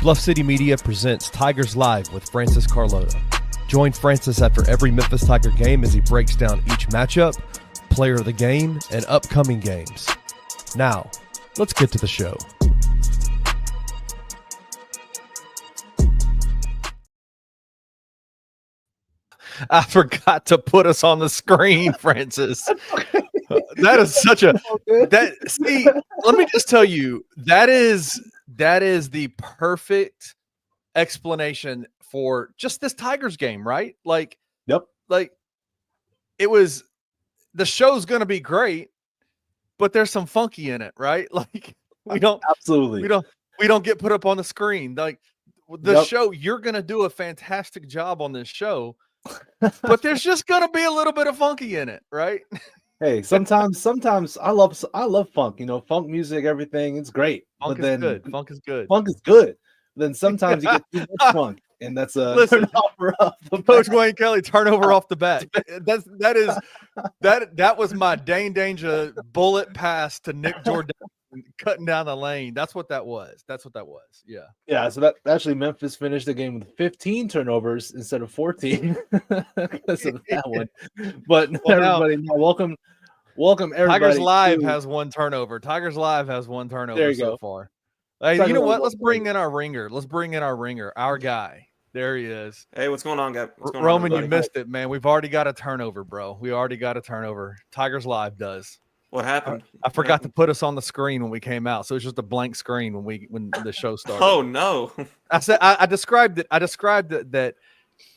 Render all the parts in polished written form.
Bluff City Media presents Tigers Live with Francis Carlota. Join Francis after every Memphis Tiger game as he breaks down each matchup, player of the game, and upcoming games. Now, let's get to the show. I forgot to put us on the screen, Francis. That is such a see, let me just tell you, that is the perfect explanation for just this Tigers game, right? Like, yep. Like it was, the show's going to be great, but there's some funky in it, right? Like we don't get put up on the screen. Like the show, you're going to do a fantastic job on this show, but there's just going to be a little bit of funky in it, right? Hey, sometimes I love funk, funk music, everything. It's great. Funk is good. Funk is good. Funk is good. Then sometimes you get too much funk, and that's a turnover off the Coach Wayne Kelly, turnover off the bat. That was my Dane Danger bullet pass to Nick Jordan cutting down the lane. That's what that was. Yeah. Yeah. So that actually Memphis finished the game with 15 turnovers instead of 14 because of that one. But everybody, welcome everybody. Tigers Live has one turnover. There you so go. far. Hey, you know what? Let's bring in our ringer. Our guy. There he is. Hey, what's going on, guys? Roman, you missed it, man. We've already got a turnover, bro. Tigers Live does. What happened? I forgot to put us on the screen when we came out, so it's just a blank screen when the show started. Oh no! I described it.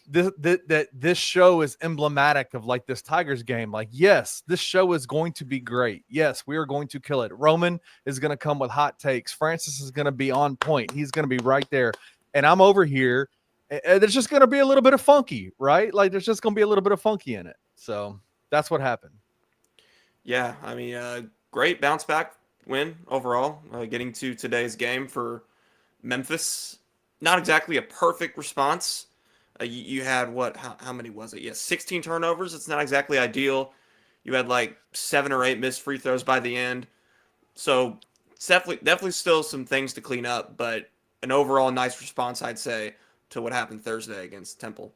that this show is emblematic of like this Tigers game. Like, yes, this show is going to be great. Yes, we are going to kill it. Roman is going to come with hot takes. Francis is going to be on point. He's going to be right there. And I'm over here. And there's just going to be a little bit of funky, right? Like there's just going to be a little bit of funky in it. So that's what happened. Yeah, I mean, great bounce back win overall. Getting to today's game for Memphis. Not exactly a perfect response. You had how many was it? Yeah, 16 turnovers. It's not exactly ideal. You had like 7 or 8 missed free throws by the end. So it's definitely still some things to clean up, but an overall nice response, I'd say, to what happened Thursday against Temple.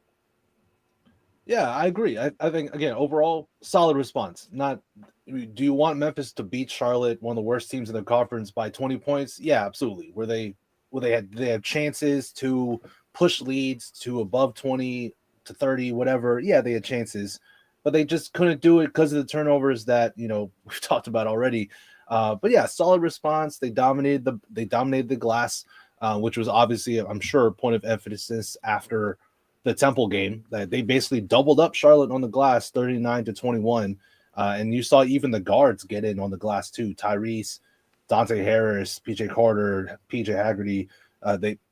Yeah, I agree. I think, again, overall, solid response. Do you want Memphis to beat Charlotte, one of the worst teams in the conference, by 20 points? Yeah, absolutely. They had chances to push leads to above 20 to 30, whatever. Yeah, they had chances, but they just couldn't do it because of the turnovers that, we've talked about already. But yeah, solid response. They dominated the glass, which was obviously, I'm sure, a point of emphasis after the Temple game. That they basically doubled up Charlotte on the glass, 39-21. And you saw even the guards get in on the glass too. Tyrese, Dante Harris, PJ Carter, PJ Haggerty,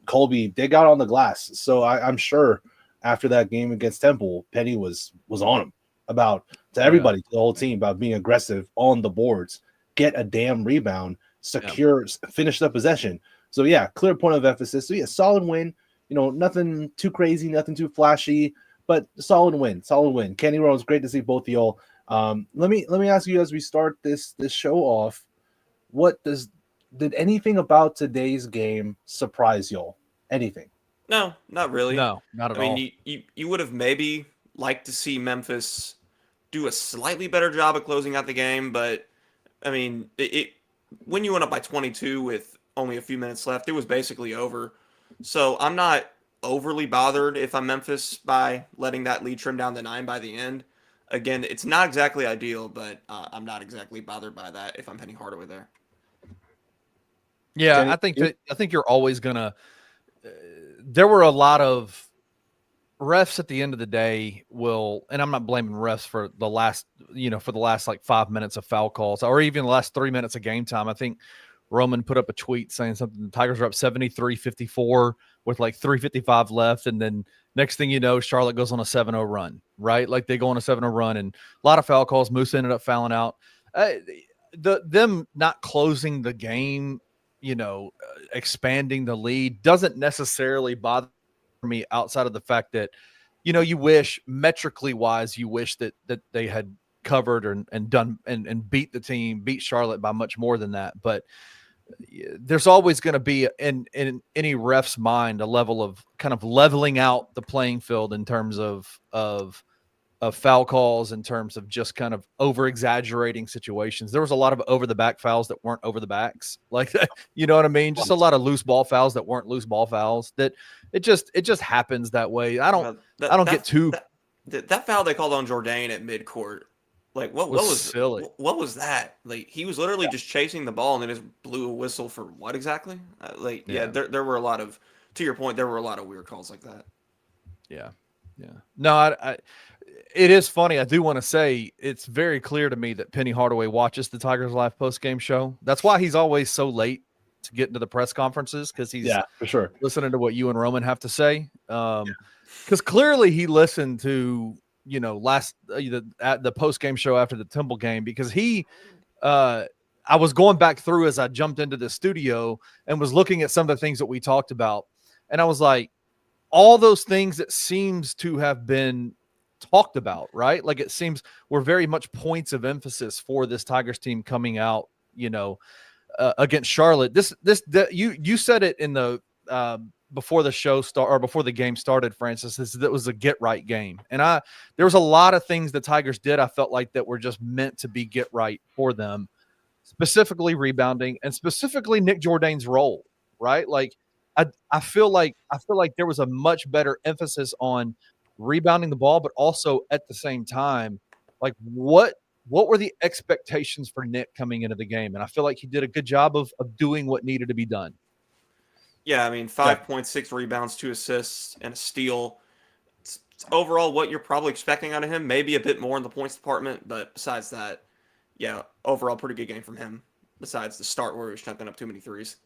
Colby, they got on the glass. So I'm sure after that game against Temple, Penny was on him to everybody, to the whole team, about being aggressive on the boards, get a damn rebound, finish the possession. So yeah, clear point of emphasis. So yeah, solid win. Nothing too crazy, nothing too flashy, but solid win. Kenny Rose, great to see both of y'all. Let me ask you as we start this show off, did anything about today's game surprise y'all? Anything? No, not really. No, not at all. I mean, you would have maybe liked to see Memphis do a slightly better job at closing out the game, but I mean, when you went up by 22 with only a few minutes left, it was basically over. So I'm not overly bothered if I'm Memphis by letting that lead trim down to 9 by the end. Again, it's not exactly ideal, but I'm not exactly bothered by that if I'm Penny Hardaway there. Yeah, I think you're always gonna. There were a lot of refs at the end of the day and I'm not blaming refs for the last like 5 minutes of foul calls or even the last 3 minutes of game time. I think Roman put up a tweet saying something. The Tigers are up 73-54 with like 3:55 left, and then next thing you know, Charlotte goes on a 7-0 run, right? Like they go on a 7-0 run, and a lot of foul calls. Moose ended up fouling out. Them not closing the game, expanding the lead doesn't necessarily bother me outside of the fact that, you wish, metrically wise, that they had covered and done and beat Charlotte by much more than that. But there's always going to be in any ref's mind a level of kind of leveling out the playing field in terms of foul calls, in terms of just kind of over exaggerating situations. There was a lot of over the back fouls that weren't over the backs, like that. You know what I mean? Just a lot of loose ball fouls that weren't loose ball fouls. That it just happens that way. I don't get too. That foul they called on Jourdain at midcourt. Like what was silly? What was that? Like he was literally just chasing the ball and then just blew a whistle for what exactly? There were a lot of, to your point, there were a lot of weird calls like that. Yeah. No, it is funny. I do want to say it's very clear to me that Penny Hardaway watches the Tigers Live post-game show. That's why he's always so late to get into the press conferences, because he's for sure listening to what you and Roman have to say. Because clearly he listened to at the post-game show after the Temple game, because I was going back through as I jumped into the studio and was looking at some of the things that we talked about, and I was like, all those things that seems to have been talked about, right? Like it seems were very much points of emphasis for this Tigers team coming out, against Charlotte. You said it in the before the show or before the game started, Francis. That was a get right game, and there was a lot of things the Tigers did, I felt like, that were just meant to be get right for them, specifically rebounding and specifically Nick Jourdain's role, right? Like I feel like there was a much better emphasis on rebounding the ball, but also at the same time, like what were the expectations for Nick coming into the game? And I feel like he did a good job of doing what needed to be done. Yeah, I mean, 5.6 rebounds, 2 assists, and a steal. It's overall what you're probably expecting out of him. Maybe a bit more in the points department, but besides that, yeah, overall pretty good game from him. Besides the start where he was chucking up too many threes.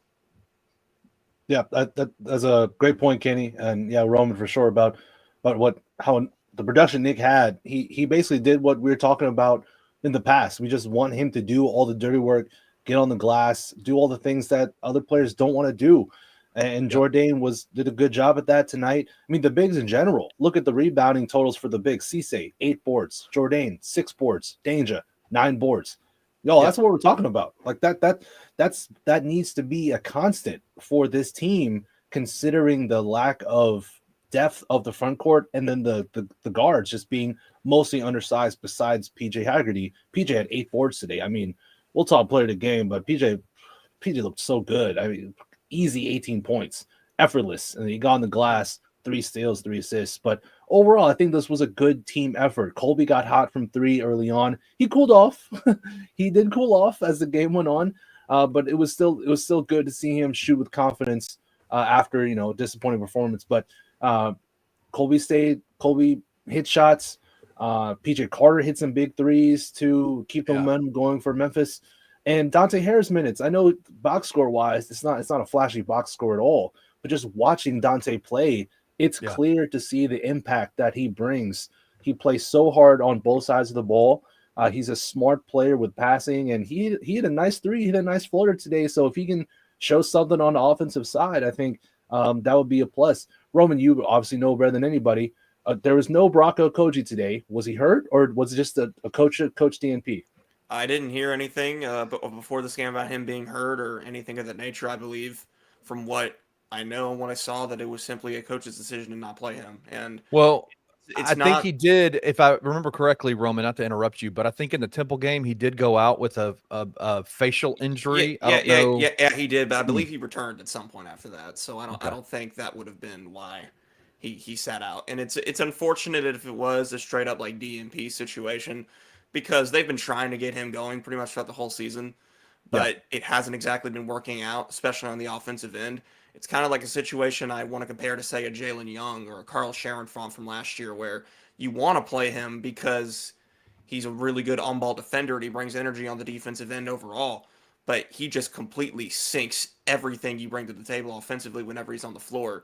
Yeah, that's a great point, Kenny, and yeah, Roman for sure about how the production Nick had. He basically did what we were talking about in the past. We just want him to do all the dirty work, get on the glass, do all the things that other players don't want to do. And Jourdain did a good job at that tonight. I mean, the bigs in general. Look at the rebounding totals for the bigs. Cisse, 8 boards. Jourdain, 6 boards. Danger, 9 boards. That's what we're talking about. Like that needs to be a constant for this team, considering the lack of depth of the front court, and then the guards just being mostly undersized besides PJ Haggerty. PJ had 8 boards today. I mean, we'll talk player of the game, but PJ looked so good. I mean, easy 18 points, effortless. And he got on the glass, 3 steals, 3 assists. But overall, I think this was a good team effort. Colby got hot from 3 early on. He cooled off. He did cool off as the game went on. But it was still good to see him shoot with confidence after a disappointing performance. But Colby hit shots. PJ Carter hit some big threes to keep the momentum going for Memphis. And Dante Harris minutes. I know box score wise, it's not a flashy box score at all. But just watching Dante play, it's clear to see the impact that he brings. He plays so hard on both sides of the ball. He's a smart player with passing, and he hit a nice 3. He hit a nice floater today. So if he can show something on the offensive side, I think that would be a plus. Roman, you obviously know better than anybody. There was no Brocco Koji today. Was he hurt, or was it just a coach DNP? I didn't hear anything before this game about him being hurt or anything of that nature. I believe, from what I know and what I saw, that it was simply a coach's decision to not play him. And I think he did, if I remember correctly, Roman, not to interrupt you, but I think in the Temple game he did go out with a facial injury. Yeah, he did, but I believe he returned at some point after that. So I don't think that would have been why he sat out. And it's unfortunate if it was a straight up like DNP situation, because they've been trying to get him going pretty much throughout the whole season, but it hasn't exactly been working out, especially on the offensive end. It's kind of like a situation I want to compare to, say, a Jalen Young or a Carl Sharon from last year, where you want to play him because he's a really good on-ball defender and he brings energy on the defensive end overall, but he just completely sinks everything you bring to the table offensively whenever he's on the floor.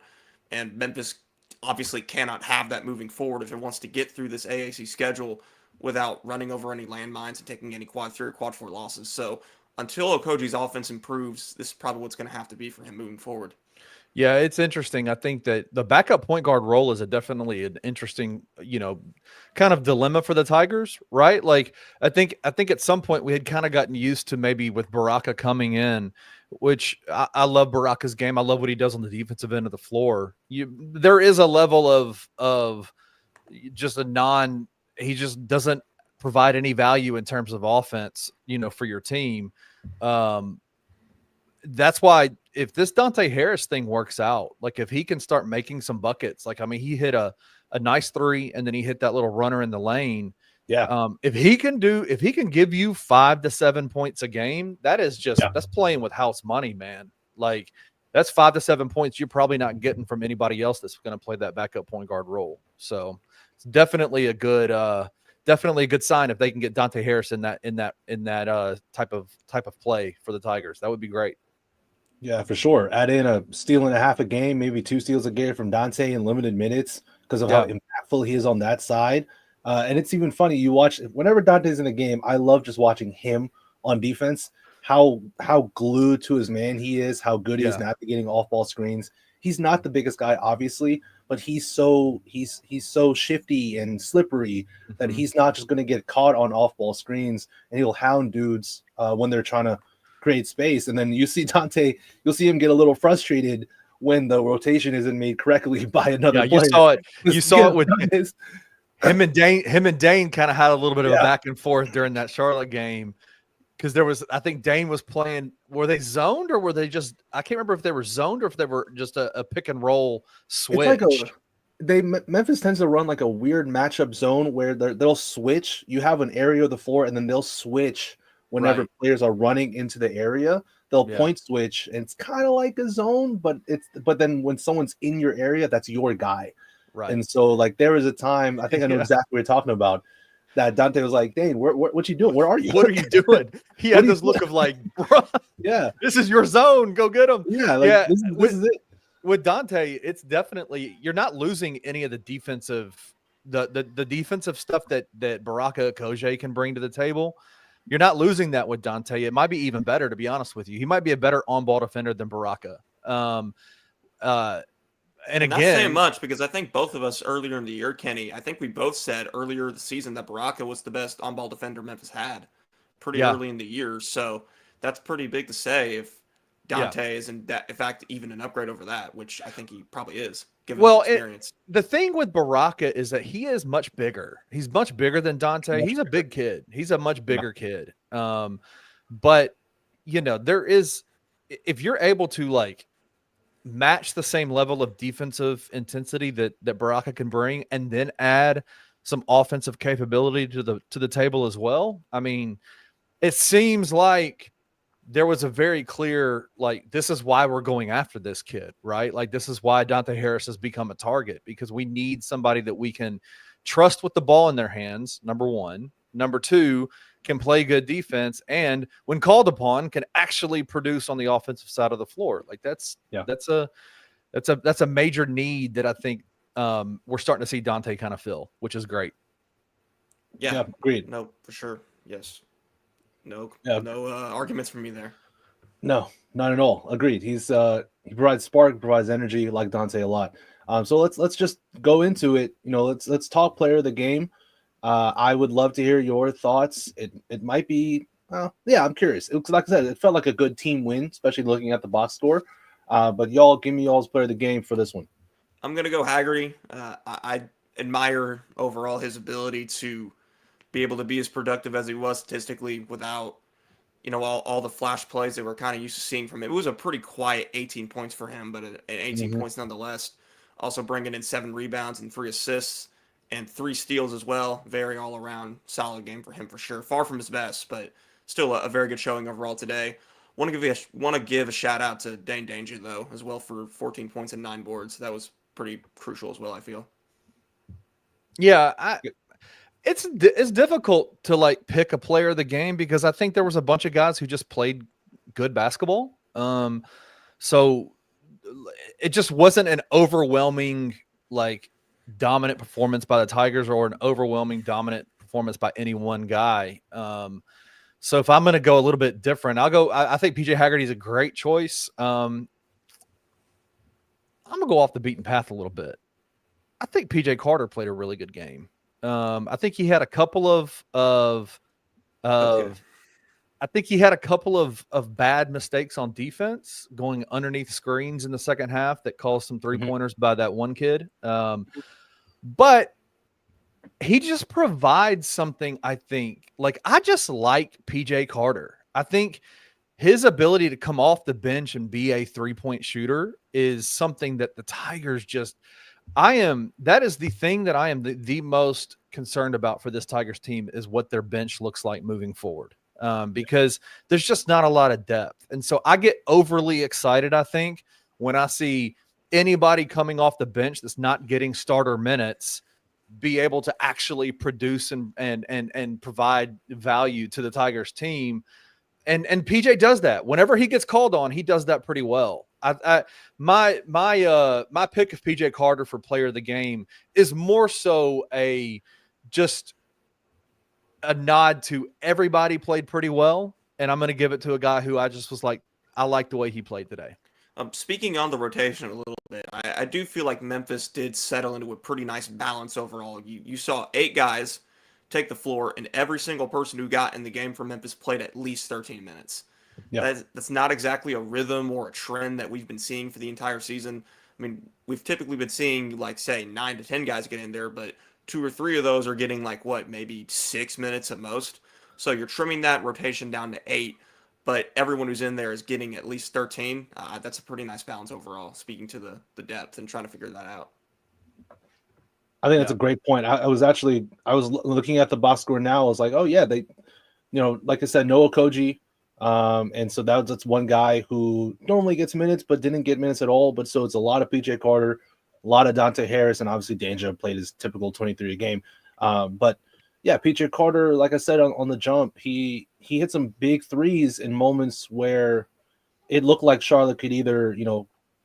And Memphis obviously cannot have that moving forward if it wants to get through this AAC schedule without running over any landmines and taking any quad 3 or quad 4 losses. So until Okoji's offense improves, this is probably what's going to have to be for him moving forward. Yeah, it's interesting. I think that the backup point guard role is definitely an interesting, kind of dilemma for the Tigers, right? Like I think at some point we had kind of gotten used to, maybe with Baraka coming in, which I love Baraka's game. I love what he does on the defensive end of the floor. There is a level of just he just doesn't provide any value in terms of offense, for your team. That's why if this Dante Harris thing works out, like if he can start making some buckets, he hit a nice three and then he hit that little runner in the lane. Yeah. If he can give you 5 to 7 points a game, that's playing with house money, man. Like that's 5 to 7 points you're probably not getting from anybody else that's going to play that backup point guard role. So it's definitely a good sign if they can get Dante Harris in that type of play for the Tigers. That would be great. Yeah, for sure. Add in a steal and a half a game, maybe 2 steals a game from Dante in limited minutes because of how impactful he is on that side. And it's even funny. You watch whenever Dante's in the game, I love just watching him on defense, how glued to his man he is, how good he is navigating off-ball screens. He's not the biggest guy, obviously, but he's so shifty and slippery that he's not just going to get caught on off-ball screens, and he'll hound dudes when they're trying to create space. And then you see Dante, you'll see him get a little frustrated when the rotation isn't made correctly by another player. You saw it with him and Dane kind of had a little bit of a back and forth during that Charlotte game. Because I think Dane was playing, were they zoned or were they just, I can't remember if they were zoned or if they were just a pick and roll switch. Memphis tends to run like a weird matchup zone where they'll switch. You have an area of the floor and then they'll switch whenever players are running into the area. They'll point switch, and it's kind of like a zone, but then when someone's in your area, that's your guy. Right. And so like there was a time, I think I know exactly what you're talking about, that Dante was like, Dane, what you doing? Where are you? What are you doing? He had this look of like, bro, this is your zone. Go get him. Yeah. This is it. With Dante, it's definitely, you're not losing any of the defensive, the defensive stuff that Baraka Okoje can bring to the table. You're not losing that with Dante. It might be even better, to be honest with you. He might be a better on-ball defender than Baraka. And again, not saying much because I think both of us earlier in the year, Kenny, I think we both said earlier the season that Baraka was the best on-ball defender Memphis had pretty early in the year. So that's pretty big to say if Dante is in fact even an upgrade over that, which I think he probably is given his experience. The thing with Baraka is that he is much bigger. He's much bigger than Dante. He's a big kid. He's a much bigger kid. But there is, if you're able to like match the same level of defensive intensity that Baraka can bring, and then add some offensive capability to the table as well. I mean, it seems like there was a very clear, like, this is why we're going after this kid, right? Like, this is why Dante Harris has become a target, because we need somebody that we can trust with the ball in their hands, number one. Number two, can play good defense, and when called upon, can actually produce on the offensive side of the floor. Like that's a major need that I think we're starting to see Dante kind of fill, which is great. Yeah, agreed. No, for sure. Yes. No arguments from me there. No, not at all. Agreed. He provides spark, provides energy, like Dante a lot. So let's just go into it. Let's talk player of the game. I would love to hear your thoughts. It might be, I'm curious. Like I said, it felt like a good team win, especially looking at the box score. But y'all, give me y'all's player of the game for this one. I'm gonna go Haggerty. I admire overall his ability to be able to be as productive as he was statistically without, all the flash plays that we're kind of used to seeing from him. It was a pretty quiet 18 points for him, but an 18 points nonetheless. Also bringing in 7 rebounds and 3 assists and 3 steals as well. Very all-around solid game for him for sure. Far from his best, but still a very good showing overall today. Want to give a shout out to Dane Danger though as well for 14 points and 9 boards. That was pretty crucial as well, I feel. Yeah, it's difficult to like pick a player of the game because I think there was a bunch of guys who just played good basketball. So it just wasn't an overwhelming like dominant performance by the Tigers or an overwhelming dominant performance by any one guy. So if I'm going to go a little bit different, I think PJ Haggerty is a great choice. I'm going to go off the beaten path a little bit. I think PJ Carter played a really good game. I think he had a couple of I think he had a couple of bad mistakes on defense, going underneath screens in the second half that caused some 3-pointers by that one kid. But he just provides something, I think. Like, I just like PJ Carter. I think his ability to come off the bench and be a 3-point shooter is something that the Tigers just – that is the thing that I am the most concerned about for this Tigers team, is what their bench looks like moving forward. Because there's just not a lot of depth. And so I get overly excited, I think, when I see anybody coming off the bench that's not getting starter minutes be able to actually produce and provide value to the Tigers team. And PJ does that. Whenever he gets called on, he does that pretty well. My pick of PJ Carter for player of the game is more so just a nod to everybody played pretty well, and I'm going to give it to a guy who I just was like, I like the way he played today. Speaking on the rotation a little bit, I do feel like Memphis did settle into a pretty nice balance overall. You saw 8 guys take the floor, and every single person who got in the game for Memphis played at least 13 minutes. Yeah. That's not exactly a rhythm or a trend that we've been seeing for the entire season. I mean, we've typically been seeing, like, say, 9 to 10 guys get in there, but 2 or 3 of those are getting, like, maybe 6 minutes at most. So you're trimming that rotation down to 8, but everyone who's in there is getting at least 13. That's a pretty nice balance overall, speaking to the depth and trying to figure that out. I think that's a great point. I was looking at the box score now. I was like, oh yeah, they, like I said, Noah Koji. And so that's one guy who normally gets minutes, but didn't get minutes at all. But so it's a lot of PJ Carter, a lot of Dante Harris, and obviously Danger played his typical 23 a game. But yeah, PJ Carter, like I said, on the jump, he hit some big threes in moments where it looked like Charlotte could either,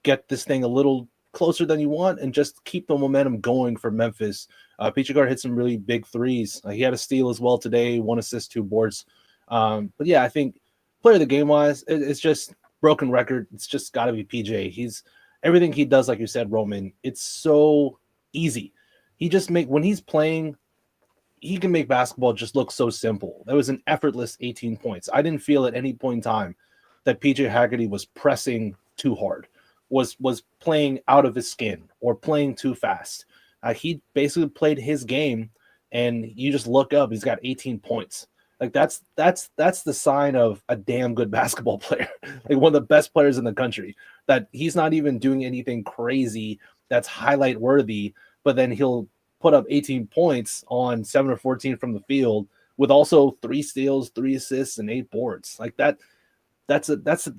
get this thing a little closer than you want and just keep the momentum going for Memphis. PJ Carter hit some really big threes. He had a steal as well today, 1 assist, 2 boards. But yeah, I think player of the game wise, it's just broken record. It's just got to be PJ. He's everything he does, like you said, Roman. It's so easy. When he's playing, he can make basketball just look so simple. That was an effortless 18 points. I didn't feel at any point in time that PJ Haggerty was pressing too hard, was playing out of his skin or playing too fast. He basically played his game, and you just look up, he's got 18 points. Like that's the sign of a damn good basketball player, like one of the best players in the country. That he's not even doing anything crazy that's highlight worthy, but then he'll put up 18 points on 7 or 14 from the field with also 3 steals, 3 assists, and 8 boards. Like that's a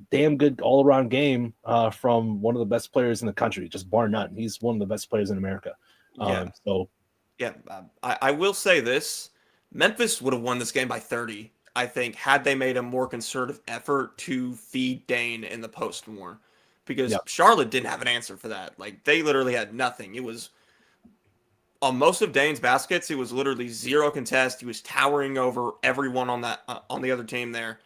damn good all around game from one of the best players in the country, just bar none. He's one of the best players in America. I will say this. Memphis would have won this game by 30, I think, had they made a more concerted effort to feed Dane in the post more. Because Charlotte didn't have an answer for that. Like, they literally had nothing. It was, on most of Dane's baskets, it was literally 0 contest. He was towering over everyone on the other team there.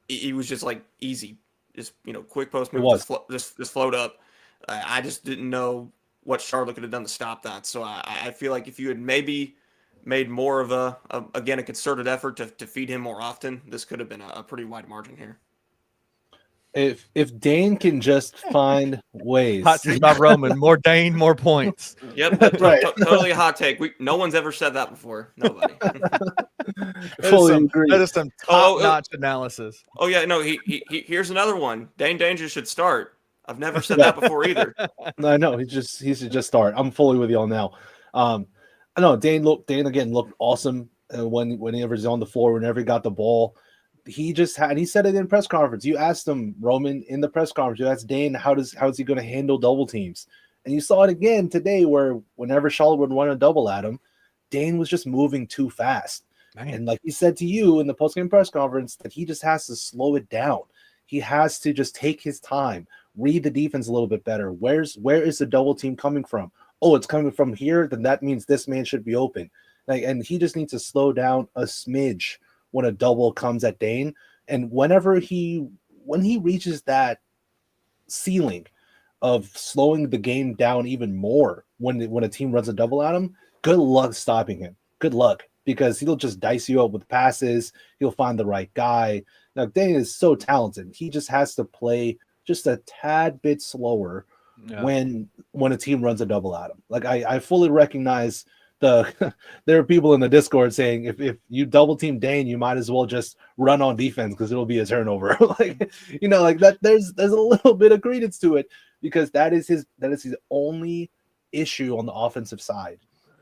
He was just, like, easy. Just, quick post move, just float up. I just didn't know what Charlotte could have done to stop that. So I feel like if you had maybe made more of a concerted effort to feed him more often, this could have been a pretty wide margin here. If Dane can just find ways. Hot take by Roman. More Dane, more points. Yep, that's right. Totally a hot take. No one's ever said that before. Nobody. Fully agree. That is some top-notch analysis. Oh yeah, no. Here's another one. Dane Danger should start. I've never said that before either. I know he should just start. I'm fully with y'all now. I know Dane again looked awesome whenever he's on the floor, whenever he got the ball. He said it in press conference. You asked him, Roman, in the press conference, you asked Dane how is he going to handle double teams? And you saw it again today where whenever Charlotte would run a double at him, Dane was just moving too fast. Man. And like he said to you in the postgame press conference, that he just has to slow it down. He has to just take his time, read the defense a little bit better. Where is the double team coming from? Oh, it's coming from here. Then that means this man should be open. And he just needs to slow down a smidge when a double comes at Dane. And when he reaches that ceiling of slowing the game down even more when a team runs a double at him, good luck stopping him. Good luck. because he'll just dice you up with passes. He'll find the right guy. Now, Dane is so talented. He just has to play just a tad bit slower when a team runs a double at him. Like I fully recognize there are people in the Discord saying if you double team Dane, you might as well just run on defense because it'll be a turnover. Like, you know, like that there's a little bit of credence to it, because that is his only issue on the offensive side,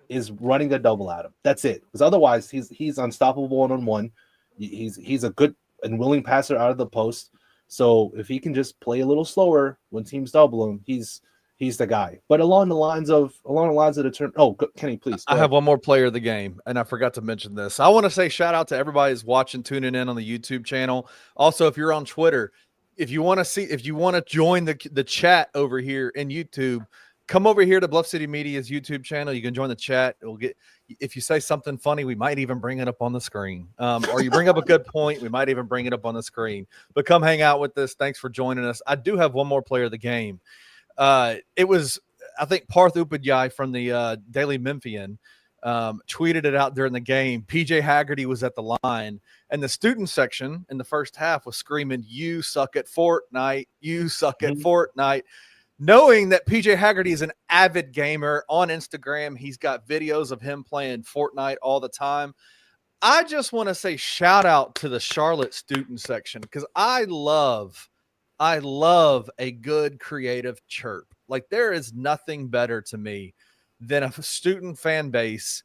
is running the double at him. That's it. Because otherwise he's unstoppable one-on-one. He's a good and willing passer out of the post. So if he can just play a little slower when teams double him, he's the guy. But along the lines of the turn. Oh, Kenny, please. I have one more player of the game, and I forgot to mention this. I want to say shout out to everybody who's watching, tuning in on the YouTube channel. Also, if you're on Twitter, if you want to join the chat over here in YouTube, come over here to Bluff City Media's YouTube channel. You can join the chat. If you say something funny, we might even bring it up on the screen. Or you bring up a good point, we might even bring it up on the screen. But come hang out with us. Thanks for joining us. I do have one more player of the game. It was, I think, Parth Upadhyay from the Daily Memphian tweeted it out during the game. PJ Haggerty was at the line, and the student section in the first half was screaming, "You suck at Fortnite. You suck at Fortnite." Knowing that PJ Haggerty is an avid gamer on Instagram, he's got videos of him playing Fortnite all the time. I just want to say shout out to the Charlotte student section, because I love a good creative chirp. Like, there is nothing better to me than a student fan base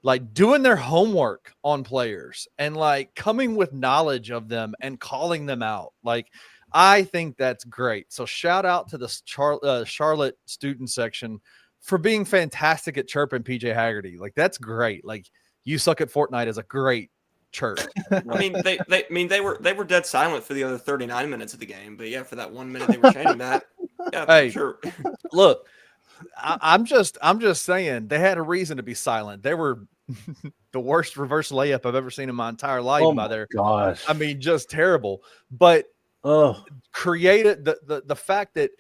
like doing their homework on players and like coming with knowledge of them and calling them out. Like, I think that's great. So shout out to the Charlotte student section for being fantastic at chirping PJ Haggerty. Like, that's great. Like, "You suck at Fortnite" is a great chirp. I mean, they were dead silent for the other 39 minutes of the game, but yeah, for that 1 minute they were chanting that. Yeah, hey, sure. Look, I'm just saying they had a reason to be silent. They were the worst reverse layup I've ever seen in my entire life. Oh by my their, gosh. I mean, just terrible. But created the fact that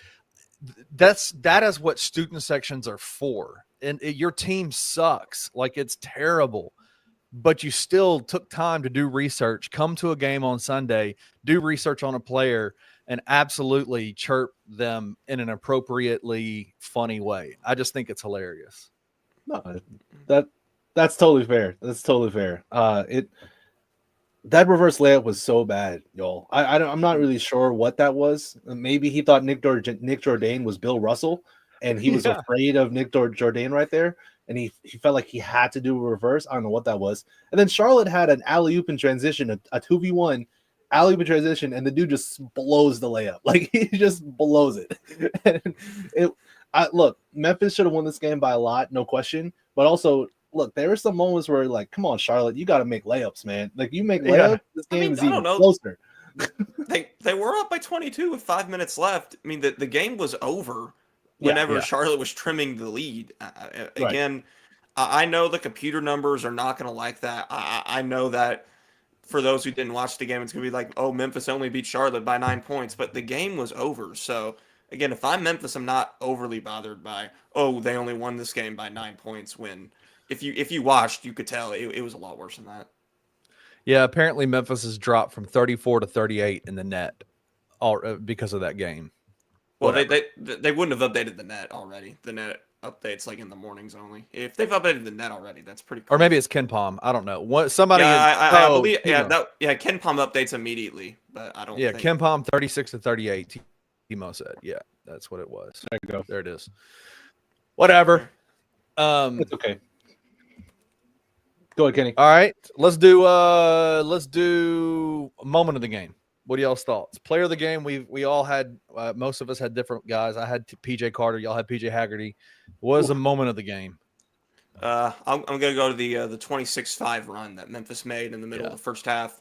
that is what student sections are for. And your team sucks, like, it's terrible, but you still took time to do research, come to a game on Sunday, do research on a player, and absolutely chirp them in an appropriately funny way. I just think it's hilarious. No, that's totally fair. That's totally fair. That reverse layup was so bad, y'all. I'm not really sure what that was. Maybe he thought Nick Jourdain was Bill Russell, and he was afraid of Nick Jourdain right there, and he felt like he had to do a reverse. I don't know what that was. And then Charlotte had an alley-oop in transition, a 2v1 alley-oop in transition, and the dude just blows the layup. Like, he just blows it. Look, Memphis should have won this game by a lot, no question. But also, look, there are some moments where, like, come on, Charlotte, you got to make layups, man. Like, you make layups, this game is even closer. They were up by 22 with 5 minutes left. I mean, the game was over whenever Charlotte was trimming the lead. Again, I know the computer numbers are not going to like that. I know that for those who didn't watch the game, it's going to be like, oh, Memphis only beat Charlotte by 9 points. But the game was over. So, again, if I'm Memphis, I'm not overly bothered by, oh, they only won this game by 9 points, when if you watched, you could tell it was a lot worse than that. Yeah, apparently Memphis has dropped from 34 to 38 in the net because of that game. Well, they wouldn't have updated the net already. The net updates like in the mornings only. If they've updated the net already, that's pretty cool. Or maybe it's Ken Palm. I don't know. Somebody. I believe. Ken Palm updates immediately, but I don't. Yeah, Ken Palm 36 to 38. Timo said, yeah, that's what it was. There you go. There it is. Whatever. It's okay. Go ahead, Kenny. All right, let's do a moment of the game. What are y'all's thoughts? Player of the game. We all had most of us had different guys. I had PJ Carter. Y'all had PJ Haggerty. What was the moment of the game? I'm gonna go to the 26-5 run that Memphis made in the middle of the first half.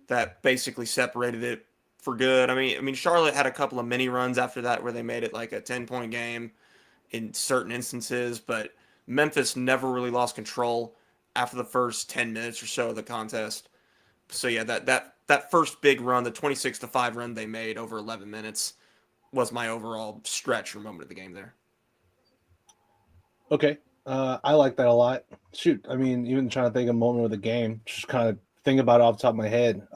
That basically separated it for good. I mean, Charlotte had a couple of mini runs after that where they made it like a 10-point game in certain instances, but Memphis never really lost control after the first 10 minutes or so of the contest. So yeah, that first big run, the 26-5 run they made over 11 minutes, was my overall stretch or moment of the game there. Okay. I like that a lot. Shoot, I mean, even trying to think of a moment of the game, just kind of think about it off the top of my head.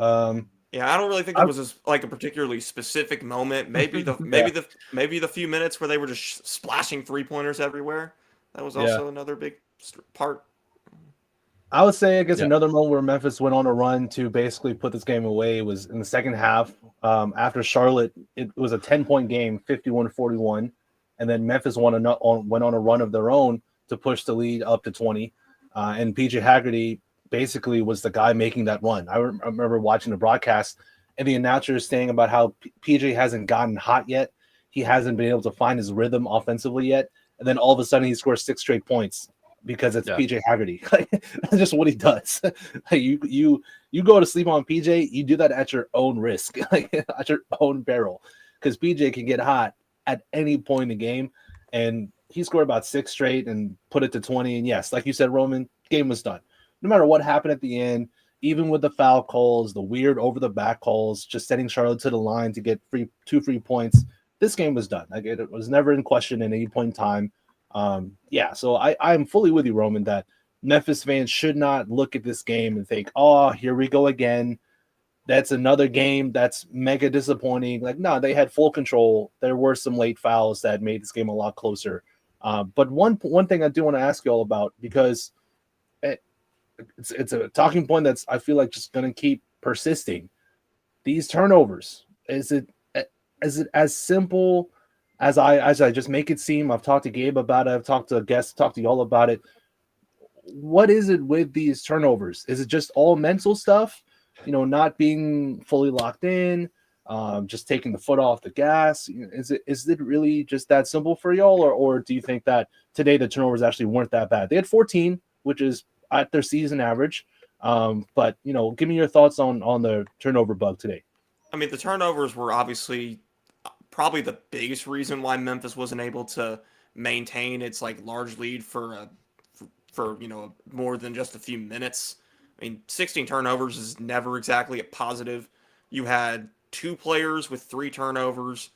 Yeah, I don't really think there was like a particularly specific moment. Maybe the Yeah, maybe the few minutes where they were just splashing 3-pointers everywhere. That was yeah. also another big part. I would say, I guess, Yeah. another moment where Memphis went on a run to basically put this game away was in the second half. After Charlotte, it was a 10-point game, 51-41. And then Memphis went on a run of their own to push the lead up to 20. And PJ Haggerty basically was the guy making that run. I remember watching the broadcast and the announcer saying about how PJ hasn't gotten hot yet. He hasn't been able to find his rhythm offensively yet. And then all of a sudden he scores 6 straight points because it's Yeah. PJ Haggerty. That's just what he does. You go to sleep on PJ, you do that at your own risk, at your own barrel, because PJ can get hot at any point in the game. And he scored about 6 straight and put it to 20. And yes, like you said, Roman, game was done. No matter what happened at the end, even with the foul calls, the weird over the back calls, just setting Charlotte to the line to get two free points, this game was done. Like, it was never in question at any point in time. Yeah, so I'm fully with you, Roman, that Memphis fans should not look at this game and think, oh, here we go again. That's another game that's mega disappointing. Like, no, they had full control. There were some late fouls that made this game a lot closer. But one thing I do want to ask you all about, because it's a talking point that's, I feel like, just going to keep persisting. These turnovers, is it as simple as I just make it seem? I've talked to Gabe about it. I've talked to guests, talked to y'all about it. What is it with these turnovers? Is it just all mental stuff? Not being fully locked in, just taking the foot off the gas. Is it really just that simple for y'all, or do you think that today the turnovers actually weren't that bad? They had 14, which is at their season average. But give me your thoughts on the turnover bug today. I mean, the turnovers were obviously probably the biggest reason why Memphis wasn't able to maintain its like large lead for more than just a few minutes. I mean, 16 turnovers is never exactly a positive. You had 2 players with 3 turnovers,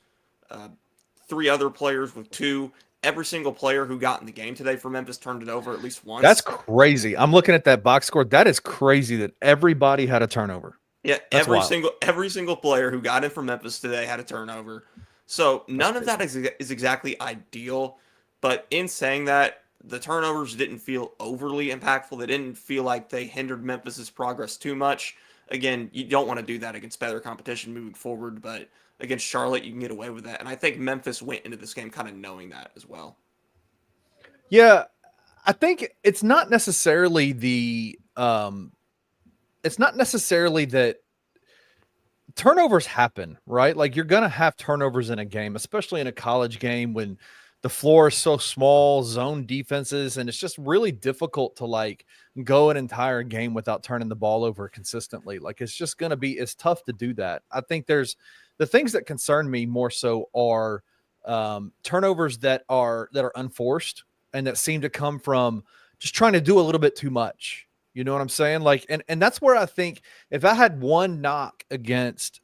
3 other players with 2. Every single player who got in the game today for Memphis turned it over at least once. That's crazy. I'm looking at that box score. That is crazy that everybody had a turnover. Yeah, That's wild. every single player who got in for Memphis today had a turnover. So none of that is exactly ideal. But in saying that, the turnovers didn't feel overly impactful. They didn't feel like they hindered Memphis's progress too much. Again, you don't want to do that against better competition moving forward, but against Charlotte, you can get away with that. And I think Memphis went into this game kind of knowing that as well. Yeah, I think it's not necessarily that turnovers happen, right? Like, you're going to have turnovers in a game, especially in a college game when the floor is so small, zone defenses, and it's just really difficult to like go an entire game without turning the ball over consistently. Like, it's tough to do that. I think there's the things that concern me more so are turnovers that are unforced and that seem to come from just trying to do a little bit too much. You know what I'm saying? Like, and that's where I think if I had one knock against,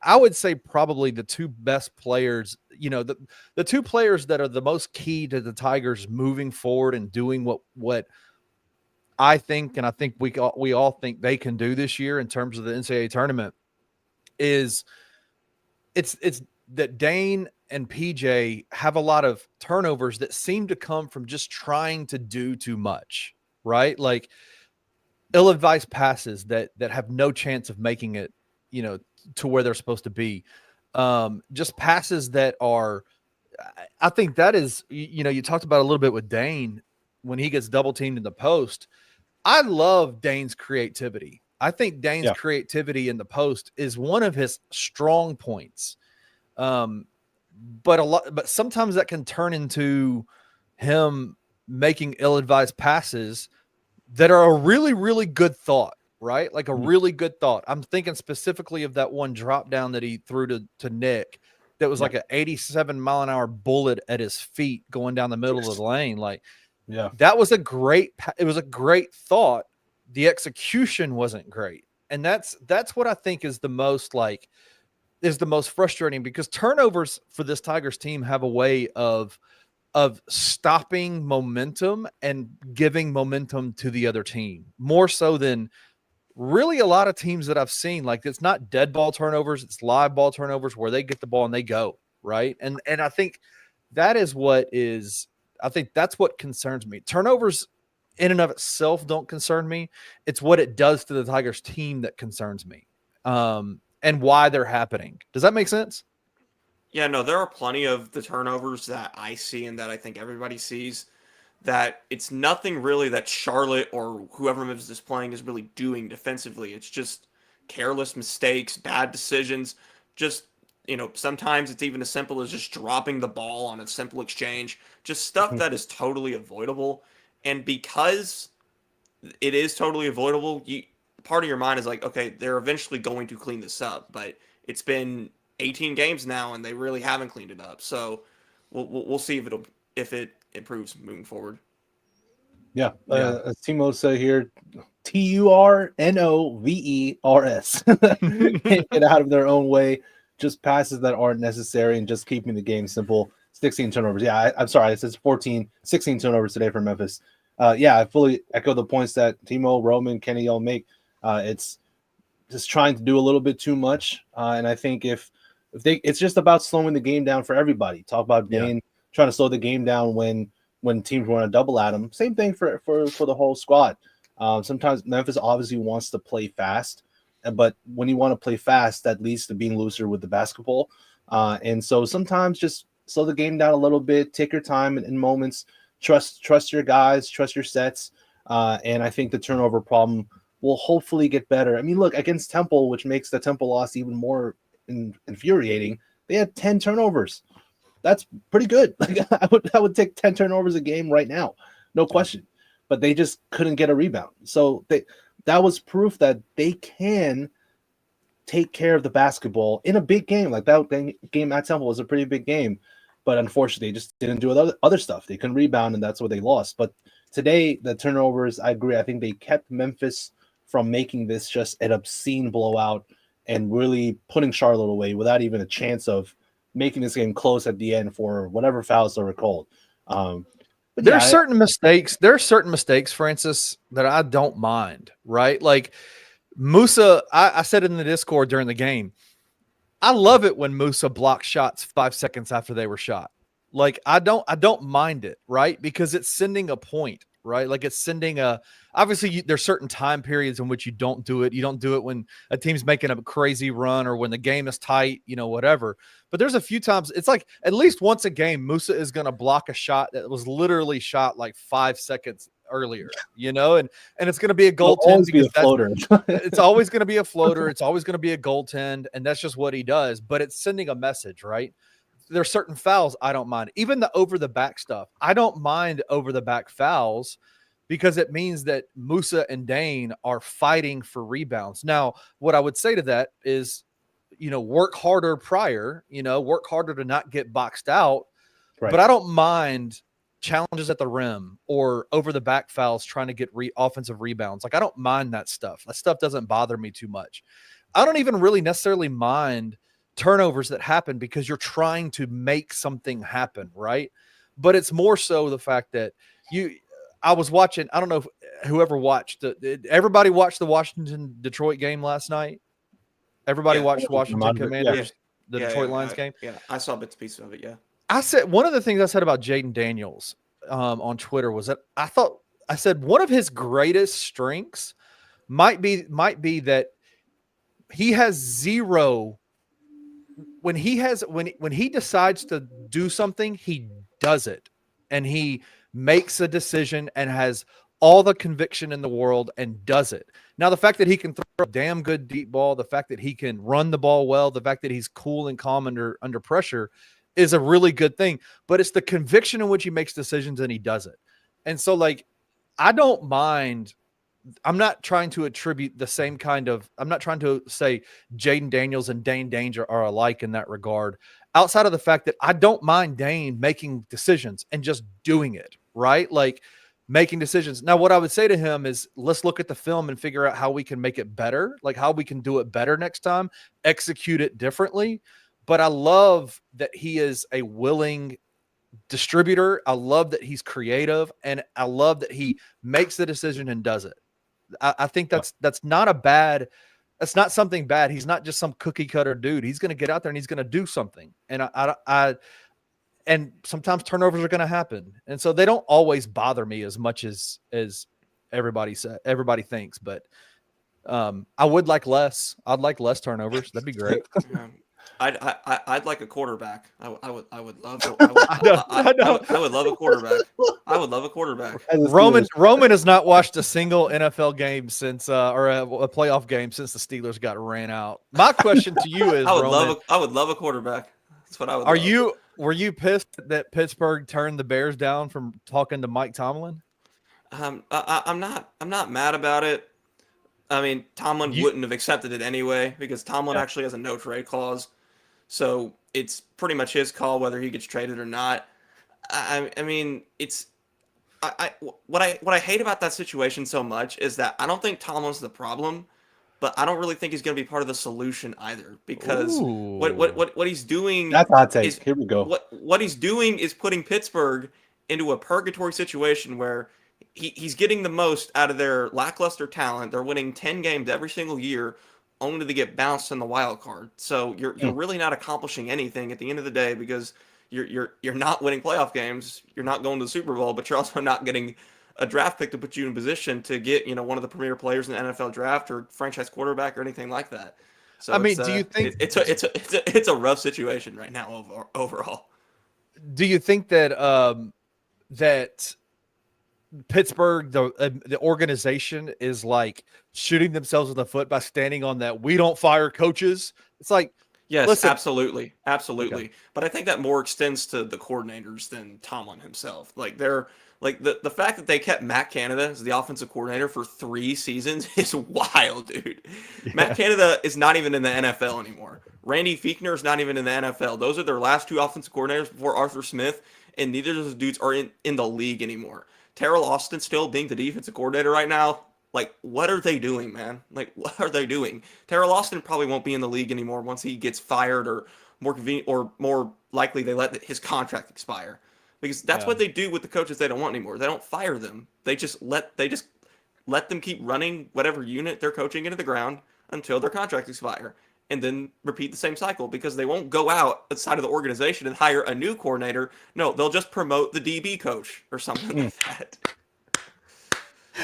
I would say probably the 2 best players, the 2 players that are the most key to the Tigers moving forward and doing what I think, and I think we all think they can do this year in terms of the NCAA tournament, is it's that Dane and PJ have a lot of turnovers that seem to come from just trying to do too much, right? Like ill-advised passes that have no chance of making it, to where they're supposed to be. Just passes that are, I think that is, you talked about a little bit with Dane when he gets double teamed in the post. I love Dane's creativity. I think Dane's creativity in the post is one of his strong points. But sometimes that can turn into him making ill-advised passes that are a really, really good thought, right? Like a really good thought. I'm thinking specifically of that one drop down that he threw to Nick that was like an 87-mile-an-hour bullet at his feet going down the middle of the lane. Like, that was it was a great thought. The execution wasn't great. And that's what I think is the most frustrating, because turnovers for this Tigers team have a way of of stopping momentum and giving momentum to the other team, more so than really a lot of teams that I've seen. Like, it's not dead ball turnovers, it's live ball turnovers where they get the ball and they go, right? And I think that's what concerns me. Turnovers in and of itself don't concern me. It's what it does to the Tigers team that concerns me, and why they're happening. Does that make sense? Yeah, no, there are plenty of the turnovers that I see and that I think everybody sees, that it's nothing really that Charlotte or whoever Memphis is playing is really doing defensively. It's just careless mistakes, bad decisions. Just, sometimes it's even as simple as just dropping the ball on a simple exchange. Just stuff that is totally avoidable. And because it is totally avoidable, part of your mind is like, okay, they're eventually going to clean this up. But it's been 18 games now, and they really haven't cleaned it up. So we'll see if it improves moving forward. Yeah, as Timo said here, TURNOVERS. Can't get out of their own way, just passes that aren't necessary, and just keeping the game simple. 16 turnovers. Yeah, I'm sorry, it says 16 turnovers today for Memphis. I fully echo the points that Timo, Roman, Kenny all make. It's just trying to do a little bit too much, and I think if it's just about slowing the game down for everybody. Talk about Dane trying to slow the game down when teams want to double at him. Same thing for the whole squad. Sometimes Memphis obviously wants to play fast, but when you want to play fast, that leads to being looser with the basketball. And so sometimes just slow the game down a little bit, take your time in moments, trust your guys, trust your sets. And I think the turnover problem will hopefully get better. I mean, look, against Temple, which makes the Temple loss even more infuriating, they had 10 turnovers. That's pretty good. Like, I would take 10 turnovers a game right now, no question. But they just couldn't get a rebound. So that was proof that they can take care of the basketball in a big game. Like that game at Temple was a pretty big game, but unfortunately, they just didn't do other stuff. They couldn't rebound, and that's where they lost. But today, the turnovers, I agree. I think they kept Memphis from making this just an obscene blowout and really putting Charlotte away without even a chance of making this game close at the end for whatever fouls that were called. But there are certain mistakes. There are certain mistakes, Francis, that I don't mind, right? Like Musa, I said in the Discord during the game, I love it when Musa blocks shots 5 seconds after they were shot. Like I don't mind it, right? Because it's sending a point, right? Like it's sending obviously there's certain time periods in which you don't do it. You don't do it when a team's making a crazy run or when the game is tight, whatever. But there's a few times it's like at least once a game, Musa is going to block a shot that was literally shot like 5 seconds earlier, and it's going to be a goaltend. It's always going to be a floater. It's always going to be a goaltend. And that's just what he does. But it's sending a message, right? There's certain fouls I don't mind. Even the over the back stuff. I don't mind over the back fouls because it means that Musa and Dane are fighting for rebounds. Now, what I would say to that is, work harder prior, work harder to not get boxed out. Right. But I don't mind challenges at the rim or over the back fouls trying to get offensive rebounds. Like I don't mind that stuff. That stuff doesn't bother me too much. I don't even really necessarily mind turnovers that happen because you're trying to make something happen, right? But it's more so the fact that I was watching, I don't know if whoever watched everybody watched the Washington-Detroit game last night. Everybody watched Washington Commanders, the Detroit Lions game. Yeah, I saw bits and pieces of it, yeah. I said one of the things I said about Jaden Daniels on Twitter was that I said one of his greatest strengths might be that he has zero when he decides to do something, he does it and he makes a decision and has all the conviction in the world and does it. Now, the fact that he can throw a damn good deep ball, the fact that he can run the ball well, the fact that he's cool and calm under pressure is a really good thing, but it's the conviction in which he makes decisions and he does it. And so I don't mind. I'm not trying to attribute the same kind of, I'm not trying to say Jaden Daniels and Dane Danger are alike in that regard, outside of the fact that I don't mind Dane making decisions and just doing it, right? Like making decisions. Now, what I would say to him is let's look at the film and figure out how we can make it better, like how we can do it better next time, execute it differently. But I love that he is a willing distributor. I love that he's creative, and I love that he makes the decision and does it. I think that's not a bad. That's not something bad. He's not just some cookie cutter dude. He's going to get out there and he's going to do something. And and sometimes turnovers are going to happen, and so they don't always bother me as much as everybody thinks. But I would like less. I'd like less turnovers. That'd be great. I'd like a quarterback. I would love. I would love a quarterback. I would love a quarterback. Roman has not watched a single NFL game since, or a playoff game since the Steelers got ran out. My question to you is, I would love a quarterback. That's what I would. Were you pissed that Pittsburgh turned the Bears down from talking to Mike Tomlin? I'm not mad about it. I mean, Tomlin wouldn't have accepted it anyway because Tomlin actually has a no trade clause. So it's pretty much his call whether he gets traded or not. I mean, what I hate about that situation so much is that I don't think Tomlin's the problem, but I don't really think he's going to be part of the solution either because what he's doing. That's a hot take. Here we go. What he's doing is putting Pittsburgh into a purgatory situation where he's getting the most out of their lackluster talent. They're winning 10 games every single year, only to get bounced in the wild card. So you're really not accomplishing anything at the end of the day because you're not winning playoff games. You're not going to the Super Bowl, but you're also not getting a draft pick to put you in position to get one of the premier players in the NFL draft or franchise quarterback or anything like that. So I mean, do you think it's a rough situation right now overall? Do you think that that Pittsburgh, the organization, is like shooting themselves in the foot by standing on that we don't fire coaches? It's like, yes, listen. absolutely. Okay. But I think that more extends to the coordinators than Tomlin himself. Like they're like the fact that they kept Matt Canada as the offensive coordinator for 3 seasons is wild, dude. Yeah. Matt Canada is not even in the NFL anymore. Randy Fichtner is not even in the NFL. Those are their last 2 offensive coordinators before Arthur Smith, and neither of those dudes are in the league anymore. Terrell Austin still being the defensive coordinator right now. Like, what are they doing, man? Like, what are they doing? Terrell Austin probably won't be in the league anymore once he gets fired, or more convenient, or more likely they let his contract expire, because that's what they do with the coaches they don't want anymore. They don't fire them. They just let them keep running whatever unit they're coaching into the ground until their contracts expire, and then repeat the same cycle because they won't go outside of the organization and hire a new coordinator. No, they'll just promote the DB coach or something like that.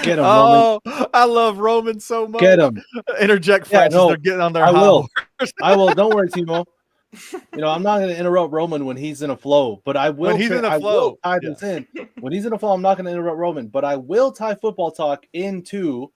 Get him, Roman. I love Roman so much. Get him. Interject Francis. They're getting on their I will. Don't worry, Timo. I'm not going to interrupt Roman when he's in a flow, but I will. When he's in a flow, will tie this in. When he's in a flow, I'm not going to interrupt Roman, but I will tie football talk into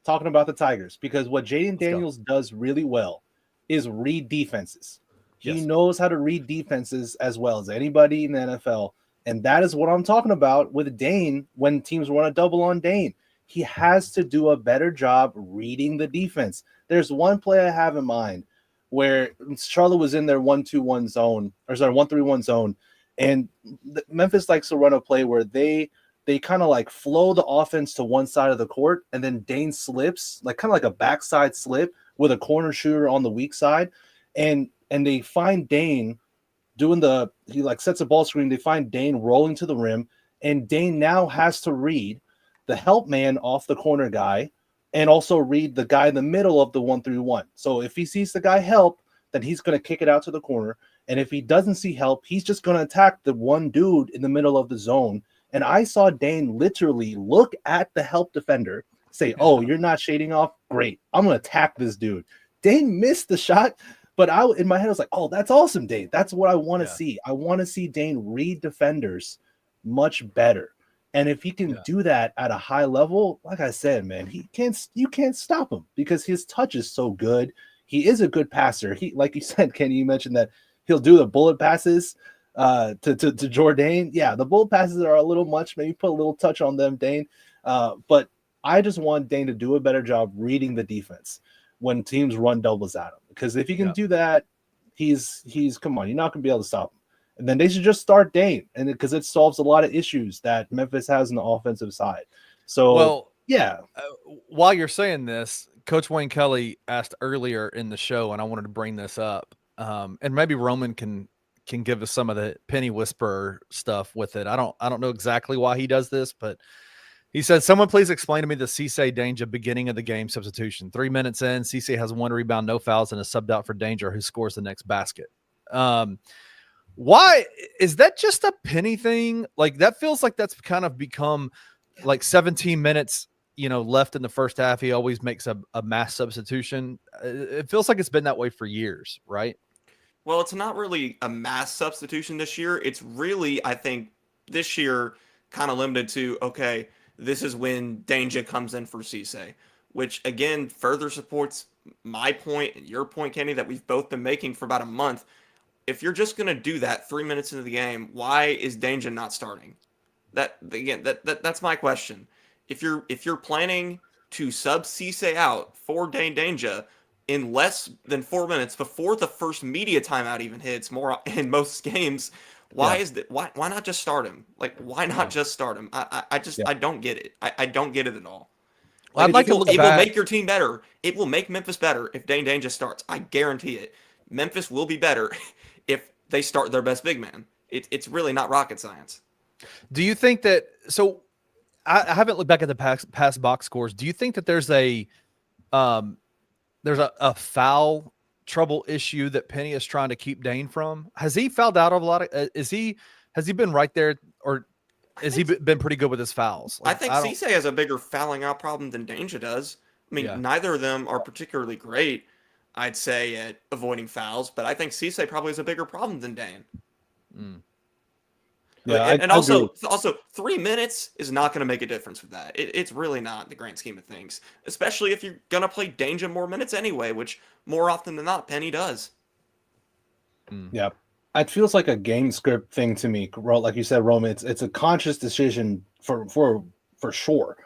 talking about the Tigers, because what Jaden Daniels does really well is read defenses. He knows how to read defenses as well as anybody in the NFL, and that is what I'm talking about with Dane. When teams want to double on Dane, he has to do a better job reading the defense. There's one play I have in mind where Charlotte was in their 1-2-1 zone, or sorry, 1-3-1 zone, and Memphis likes to run a play where they kind of like flow the offense to one side of the court, and then Dane slips, like kind of like a backside slip with a corner shooter on the weak side, and they find Dane doing he like sets a ball screen. They find Dane rolling to the rim, and Dane now has to read the help man off the corner guy, and also read the guy in the middle of the 1-3-1. So if he sees the guy help, then he's going to kick it out to the corner. And if he doesn't see help, he's just going to attack the one dude in the middle of the zone. And I saw Dane literally look at the help defender, say, "Oh, you're not shading off? Great. I'm going to attack this dude." Dane missed the shot, but in my head I was like, "Oh, that's awesome, Dane. That's what I want to see. I want to see Dane read defenders much better." And if he can do that at a high level, like I said, man, you can't stop him because his touch is so good. He is a good passer. He, like you said, Kenny, you mentioned that he'll do the bullet passes to Jordan. Yeah, the bullet passes are a little much. Maybe put a little touch on them, Dane. But I just want Dane to do a better job reading the defense when teams run doubles at him. Because if he can do that, he's come on, you're not gonna be able to stop him. And then they should just start Dane, and because it solves a lot of issues that Memphis has on the offensive side. So, while you're saying this, Coach Wayne Kelly asked earlier in the show, and I wanted to bring this up, and maybe Roman can can give us some of the penny whisperer stuff with it. I don't know exactly why he does this, but he said, "Someone please explain to me the Cisse Danger beginning of the game substitution. 3 minutes in, Cisse has 1 rebound, no fouls, and is subbed out for Danger, who scores the next basket." Why is that just a penny thing? Like, that feels like that's kind of become like 17 minutes, left in the first half. He always makes a mass substitution. It feels like it's been that way for years, right? Well, it's not really a mass substitution this year. It's really, I think, this year kind of limited to, okay, this is when Danger comes in for Cisse, which again further supports my point and your point, Kenny, that we've both been making for about a month. If you're just going to do that 3 minutes into the game, why is Danger not starting? That's my question. If you're planning to sub Cisse out for Danger in less than 4 minutes before the first media timeout even hits, more in most games, why not just start him? Like, why not just start him? I don't get it. I don't get it at all. Well, I'd like to look it back. will make your team better. It will make Memphis better if Dane just starts. I guarantee it. Memphis will be better if they start their best big man. It's really not rocket science. Do you think that – so I haven't looked back at the past box scores. Do you think that there's a foul trouble issue that Penny is trying to keep Dane from? Has he fouled out of a lot of has he been right there, or has he been pretty good with his fouls? Like, I think Cisse has a bigger fouling out problem than Danger does. I mean, neither of them are particularly great, I'd say, at avoiding fouls, but I think Cisse probably has a bigger problem than Dane. Yeah, and also 3 minutes is not going to make a difference with that. It's really not in the grand scheme of things, especially if you're going to play Danger more minutes anyway, which more often than not Penny does. Yeah, it feels like a game script thing to me. Like you said, Roman, it's a conscious decision for sure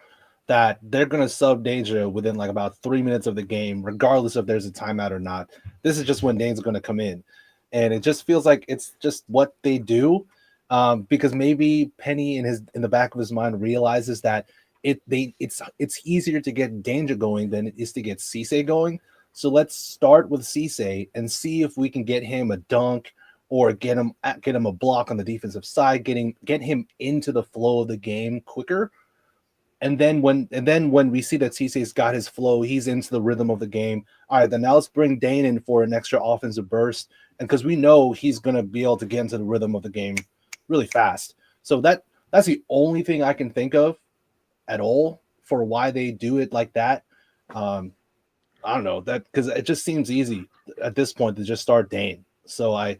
that they're going to sub Danger within like about 3 minutes of the game, regardless if there's a timeout or not. This is just when Dane's going to come in, and it just feels like it's just what they do. Because maybe Penny in the back of his mind realizes that it's easier to get Danger going than it is to get Cisse going. So let's start with Cisse and see if we can get him a dunk or get him a block on the defensive side, get him into the flow of the game quicker. And then when we see that Cisse's got his flow, he's into the rhythm of the game. All right, then now let's bring Dane in for an extra offensive burst, and because we know he's gonna be able to get into the rhythm of the game really fast. So that's the only thing I can think of at all for why they do it like that. I don't know, that because it just seems easy at this point to just start Dane. So I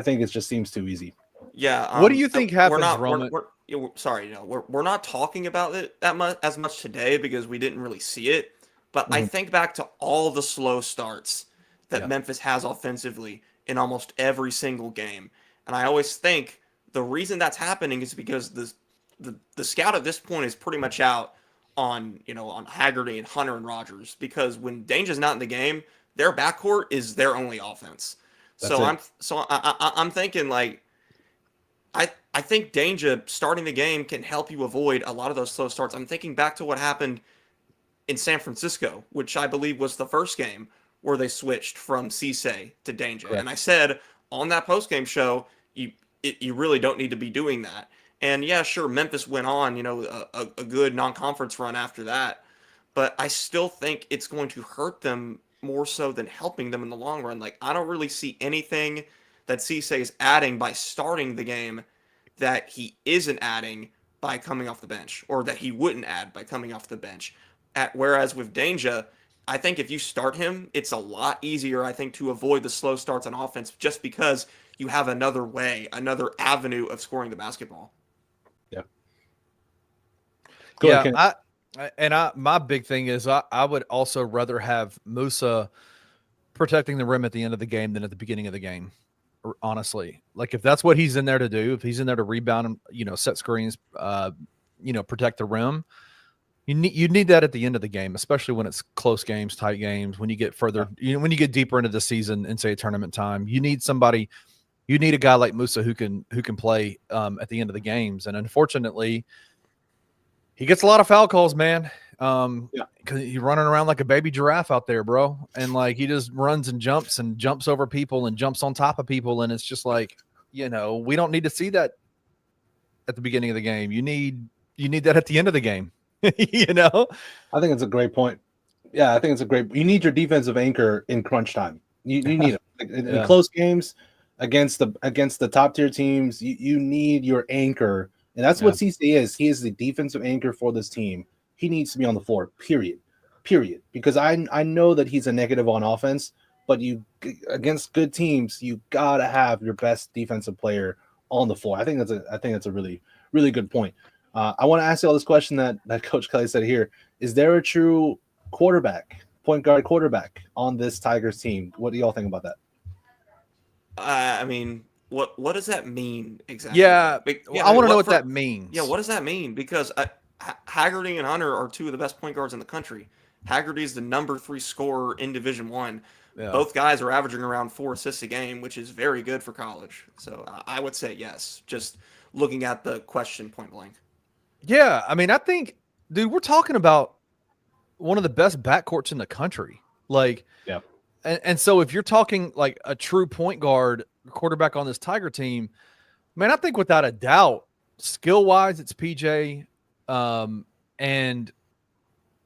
think it just seems too easy. Yeah. What do you think happens, Roman? We're not talking about it as much today because we didn't really see it. But I think back to all the slow starts that Memphis has offensively in almost every single game, and I always think the reason that's happening is because the scout at this point is pretty much out on Haggerty and Hunter and Rogers, because when Danger's not in the game, their backcourt is their only offense. I'm thinking, like, I think Danger starting the game can help you avoid a lot of those slow starts. I'm thinking back to what happened in San Francisco, which I believe was the first game where they switched from Cisse to Danger. Correct. And I said on that postgame show, you really don't need to be doing that. And yeah, sure, Memphis went on, a good non-conference run after that. But I still think it's going to hurt them more so than helping them in the long run. Like, I don't really see anything that Cisse is adding by starting the game that he isn't adding by coming off the bench, or that he wouldn't add by coming off the bench. Whereas with Danger, I think if you start him, it's a lot easier, I think, to avoid the slow starts on offense, just because you have another avenue of scoring the basketball. Yeah. My big thing is I would also rather have Musa protecting the rim at the end of the game than at the beginning of the game. Honestly, like, if that's what he's in there to do, if he's in there to rebound, set screens, protect the rim, you need that at the end of the game, especially when it's close games, tight games. When you get further, when you get deeper into the season and say tournament time, you need a guy like Musa who can play at the end of the games. And unfortunately, he gets a lot of foul calls, man. Because he's running around like a baby giraffe out there, bro. And like he just runs and jumps over people and jumps on top of people. And it's just like, we don't need to see that at the beginning of the game. You need that at the end of the game. I think it's a great point. Yeah, I think it's a great. You need your defensive anchor in crunch time. You need it in close games against the top tier teams. You need your anchor, and that's what CC is. He is the defensive anchor for this team. He needs to be on the floor. Period. Because I know that he's a negative on offense, but against good teams, you gotta have your best defensive player on the floor. I think that's a really, really good point. I want to ask you all this question that Coach Kelly said here. Is there a true point guard quarterback on this Tigers team? What do y'all think about that? I mean, what does that mean exactly? Yeah, I want to know what that means. Yeah, what does that mean? Because Haggerty and Hunter are two of the best point guards in the country. Haggerty is the number 3 scorer in Division I. Yeah. Both guys are averaging around 4 assists a game, which is very good for college. So I would say yes, just looking at the question point blank. Yeah, I mean, I think, dude, we're talking about one of the best backcourts in the country. Like, yeah. And so if you're talking like a true point guard quarterback on this Tiger team, man, I think without a doubt, skill-wise, it's PJ. And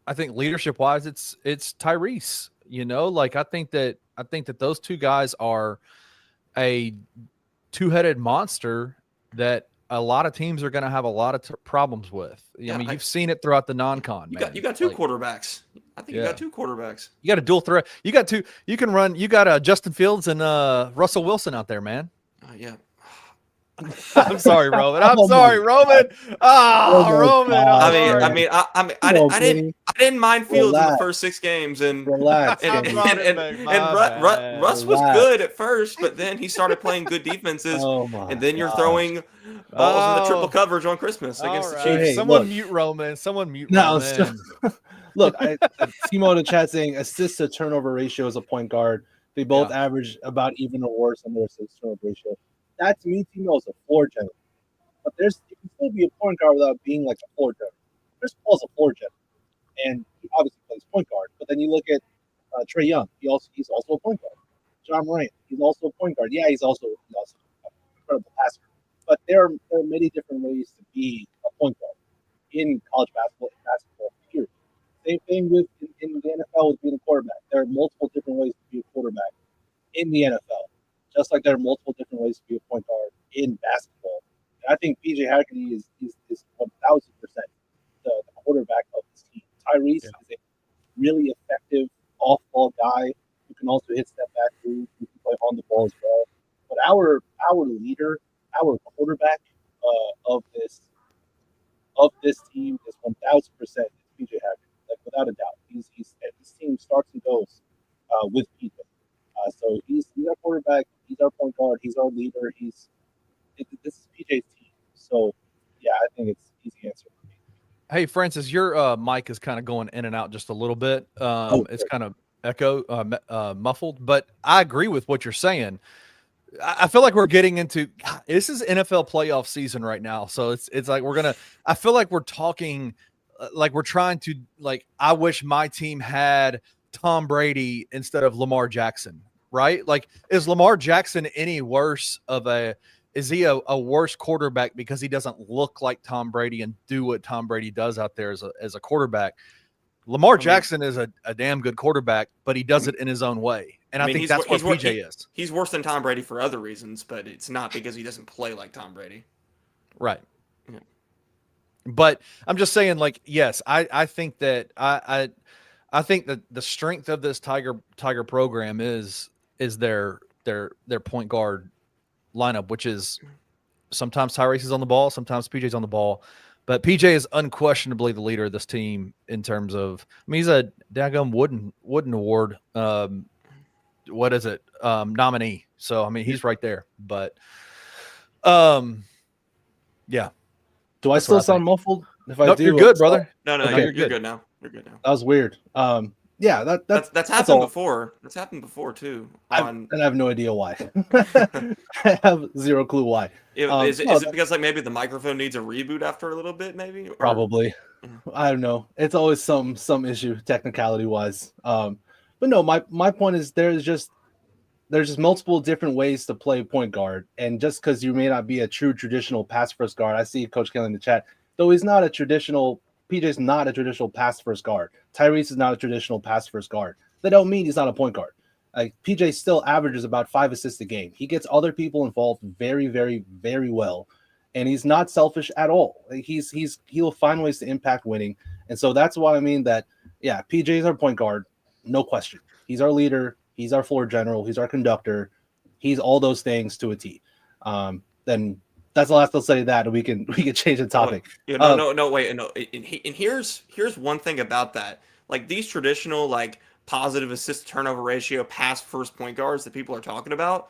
I think leadership-wise, it's Tyrese. Like I think that those two guys are a two-headed monster that a lot of teams are going to have a lot of problems with. I mean, you've seen it throughout the non-con. You got two quarterbacks. I think you got 2 quarterbacks. You got a dual threat. You got 2. You can run. You got Justin Fields and Russell Wilson out there, man. Yeah. I'm sorry, Roman. Roman. I didn't mind Fields in the first 6 games, and Russ was good at first, but then he started playing good defenses, and then you're throwing balls in the triple coverage on Christmas against the Chiefs. Hey, Someone mute Roman. Roman. Look, Timo in the chat saying assist to turnover ratio as a point guard. They both average about even or worse on their assist to turnover ratio. That to me, Timo is a floor general. But you can still be a point guard without being like a floor general. Chris Paul's a floor general, and he obviously plays point guard. But then you look at Trae Young. He's also a point guard. John Morant, he's also a point guard. Yeah, he's also an incredible passer. But there are many different ways to be a point guard in college basketball and basketball period. Same thing with in the NFL with being a quarterback. There are multiple different ways to be a quarterback in the NFL. Just like there are multiple different ways to be a point guard in basketball. And I think PJ Haggerty is 1,000% the quarterback of this team. Tyrese is a really effective off-ball guy who can also hit step-back moves, who can play on the ball as well. But our leader, our quarterback of this team is 1,000% PJ Haggerty, like without a doubt. This team starts and goes with PJ. So he's our quarterback. He's our point guard. He's our leader. This is PJ's team. So, yeah, I think it's an easy answer for me. Hey, Francis, your mic is kind of going in and out just a little bit. It's kind of muffled, but I agree with what you're saying. I feel like we're getting into this is NFL playoff season right now. So it's like I feel like we're talking like we're trying to I wish my team had Tom Brady instead of Lamar Jackson. Right? Like, is Lamar Jackson any worse is he a worse quarterback because he doesn't look like Tom Brady and do what Tom Brady does out there as a quarterback? Lamar Jackson is a damn good quarterback, but he does it in his own way. And I think that's what PJ is. He's worse than Tom Brady for other reasons, but it's not because he doesn't play like Tom Brady. Right. Yeah. But I'm just saying, yes, I think that I think that the strength of this Tiger program is their point guard lineup, which is sometimes Tyrese is on the ball, sometimes PJ's on the ball, but PJ is unquestionably the leader of this team in terms of, he's a daggum Wooden Award, what is it? Nominee. So, he's right there, but, yeah. Do I still sound muffled? If I do, you're good, brother. No, okay, you're good now. You're good now. That was weird. Yeah, that's happened before. That's happened before too. And I have no idea why. I have zero clue why. Is it because maybe the microphone needs a reboot after a little bit? Maybe probably. I don't know. It's always some issue technicality wise. But no, my point is there's just multiple different ways to play point guard, and just because you may not be a true traditional pass first guard, I see Coach Kelly in the chat. Though he's not a traditional, PJ's not a traditional pass first guard. Tyrese is not a traditional pass first guard. That don't mean he's not a point guard. Like PJ still averages about 5 assists a game. He gets other people involved very, very, very well, and he's not selfish at all. Like he'll find ways to impact winning, and so that's why I mean that. Yeah, PJ is our point guard, no question. He's our leader. He's our floor general. He's our conductor. He's all those things to a T. Then that's the last I'll say that, and we can change the topic. Wait, no. And here's one thing about that. Like these traditional like positive assist turnover ratio pass first point guards that people are talking about,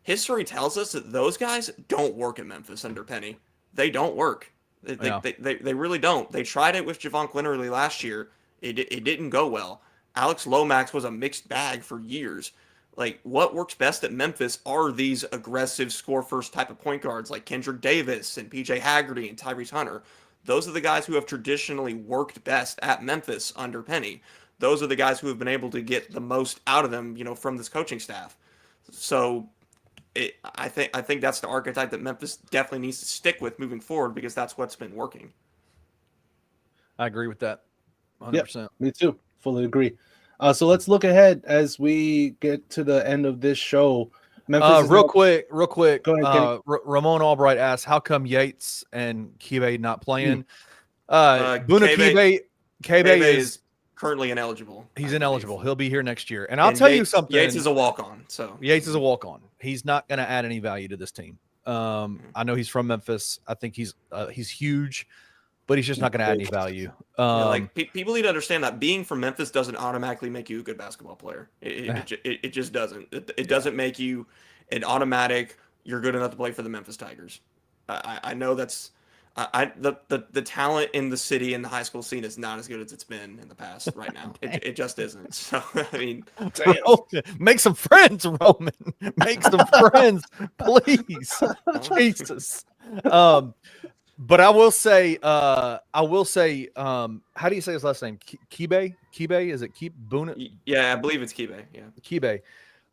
history tells us that those guys don't work at Memphis under Penny. They don't work. They really don't. They tried it with Javon Quinterly last year. It didn't go well. Alex Lomax was a mixed bag for years. Like what works best at Memphis are these aggressive score first type of point guards like Kendrick Davis and PJ Haggerty and Tyrese Hunter. Those are the guys who have traditionally worked best at Memphis under Penny. Those are the guys who have been able to get the most out of them, from this coaching staff. So I think that's the archetype that Memphis definitely needs to stick with moving forward because that's what's been working. I agree with that. 100%. Yep, me too. Fully agree. So let's look ahead as we get to the end of this show. Memphis real quick. Go ahead, Ramon Albright asks, how come Yates and Kibe not playing? Kibe is currently ineligible. He's ineligible. He'll be here next year. And I'll tell you something. Yates is a walk-on. So Yates is a walk-on. He's not going to add any value to this team. I know he's from Memphis. I think he's huge, but he's just not going to add any value. People need to understand that being from Memphis doesn't automatically make you a good basketball player. It just doesn't. It doesn't make you an automatic. You're good enough to play for the Memphis Tigers. I know that's the talent in the city and the high school scene is not as good as it's been in the past. Right now, it just isn't. So I mean, make some friends, Roman. Make some friends, please. Jesus. But I will say, how do you say his last name? Kibe? Is it Boone? Yeah, I believe it's Kibe. Yeah. Kibe.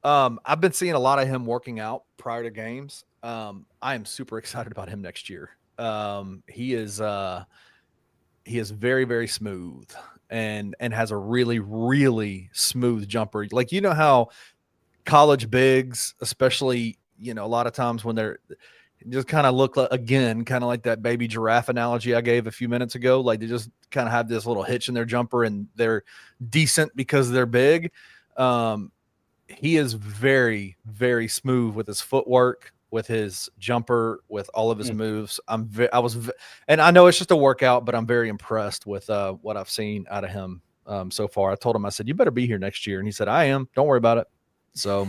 I've been seeing a lot of him working out prior to games. I am super excited about him next year. He is very, very smooth and has a really, really smooth jumper. Like, how college bigs, especially, a lot of times when they're just kind of look like, again, kind of like that baby giraffe analogy I gave a few minutes ago. Like they just kind of have this little hitch in their jumper and they're decent because they're big. He is very, very smooth with his footwork, with his jumper, with all of his moves. And I know it's just a workout, but I'm very impressed with what I've seen out of him so far. I told him, I said, you better be here next year. And he said, I am. Don't worry about it. So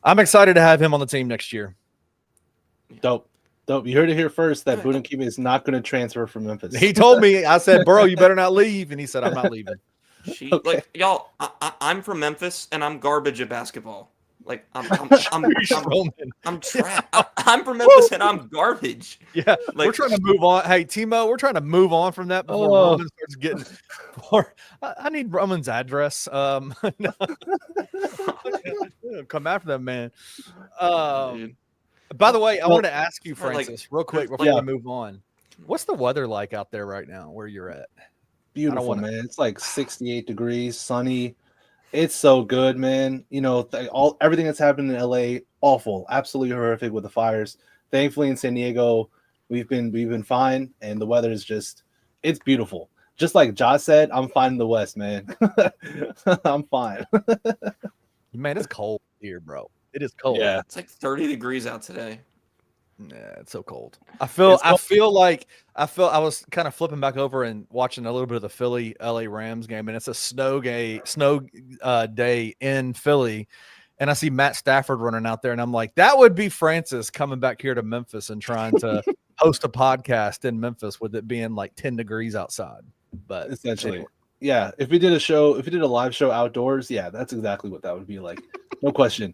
I'm excited to have him on the team next year. Dope. You heard it here first that Boone Kibe is not going to transfer from Memphis. He told me, I said, bro, you better not leave. And he said, I'm not leaving. Like y'all, I'm from Memphis and I'm garbage at basketball. Like I'm trash. I'm from Memphis and I'm garbage. Yeah, like, we're trying to move on. Hey, Timo, we're trying to move on from that before Roman starts getting. I need Roman's address. Come after them, man. By the way, I wanted to ask you, Francis, real quick before we move on. What's the weather like out there right now where you're at? Beautiful, man. It's like 68 degrees, sunny. It's so good, man. Everything that's happened in LA, awful, absolutely horrific with the fires. Thankfully, in San Diego, we've been fine, and the weather is it's beautiful. Just like Josh said, I'm fine in the West, man. I'm fine. Man, it's cold here, bro. It is cold. Yeah, it's like 30 degrees out today. Yeah, it's so cold. I feel like I was kind of flipping back over and watching a little bit of the Philly LA Rams game, and it's a snow day in Philly, and I see Matt Stafford running out there, and I'm like, that would be Francis coming back here to Memphis and trying to host a podcast in Memphis with it being like 10 degrees outside. But essentially, anyway. Yeah, if we did a live show outdoors, yeah, that's exactly what that would be like. No question.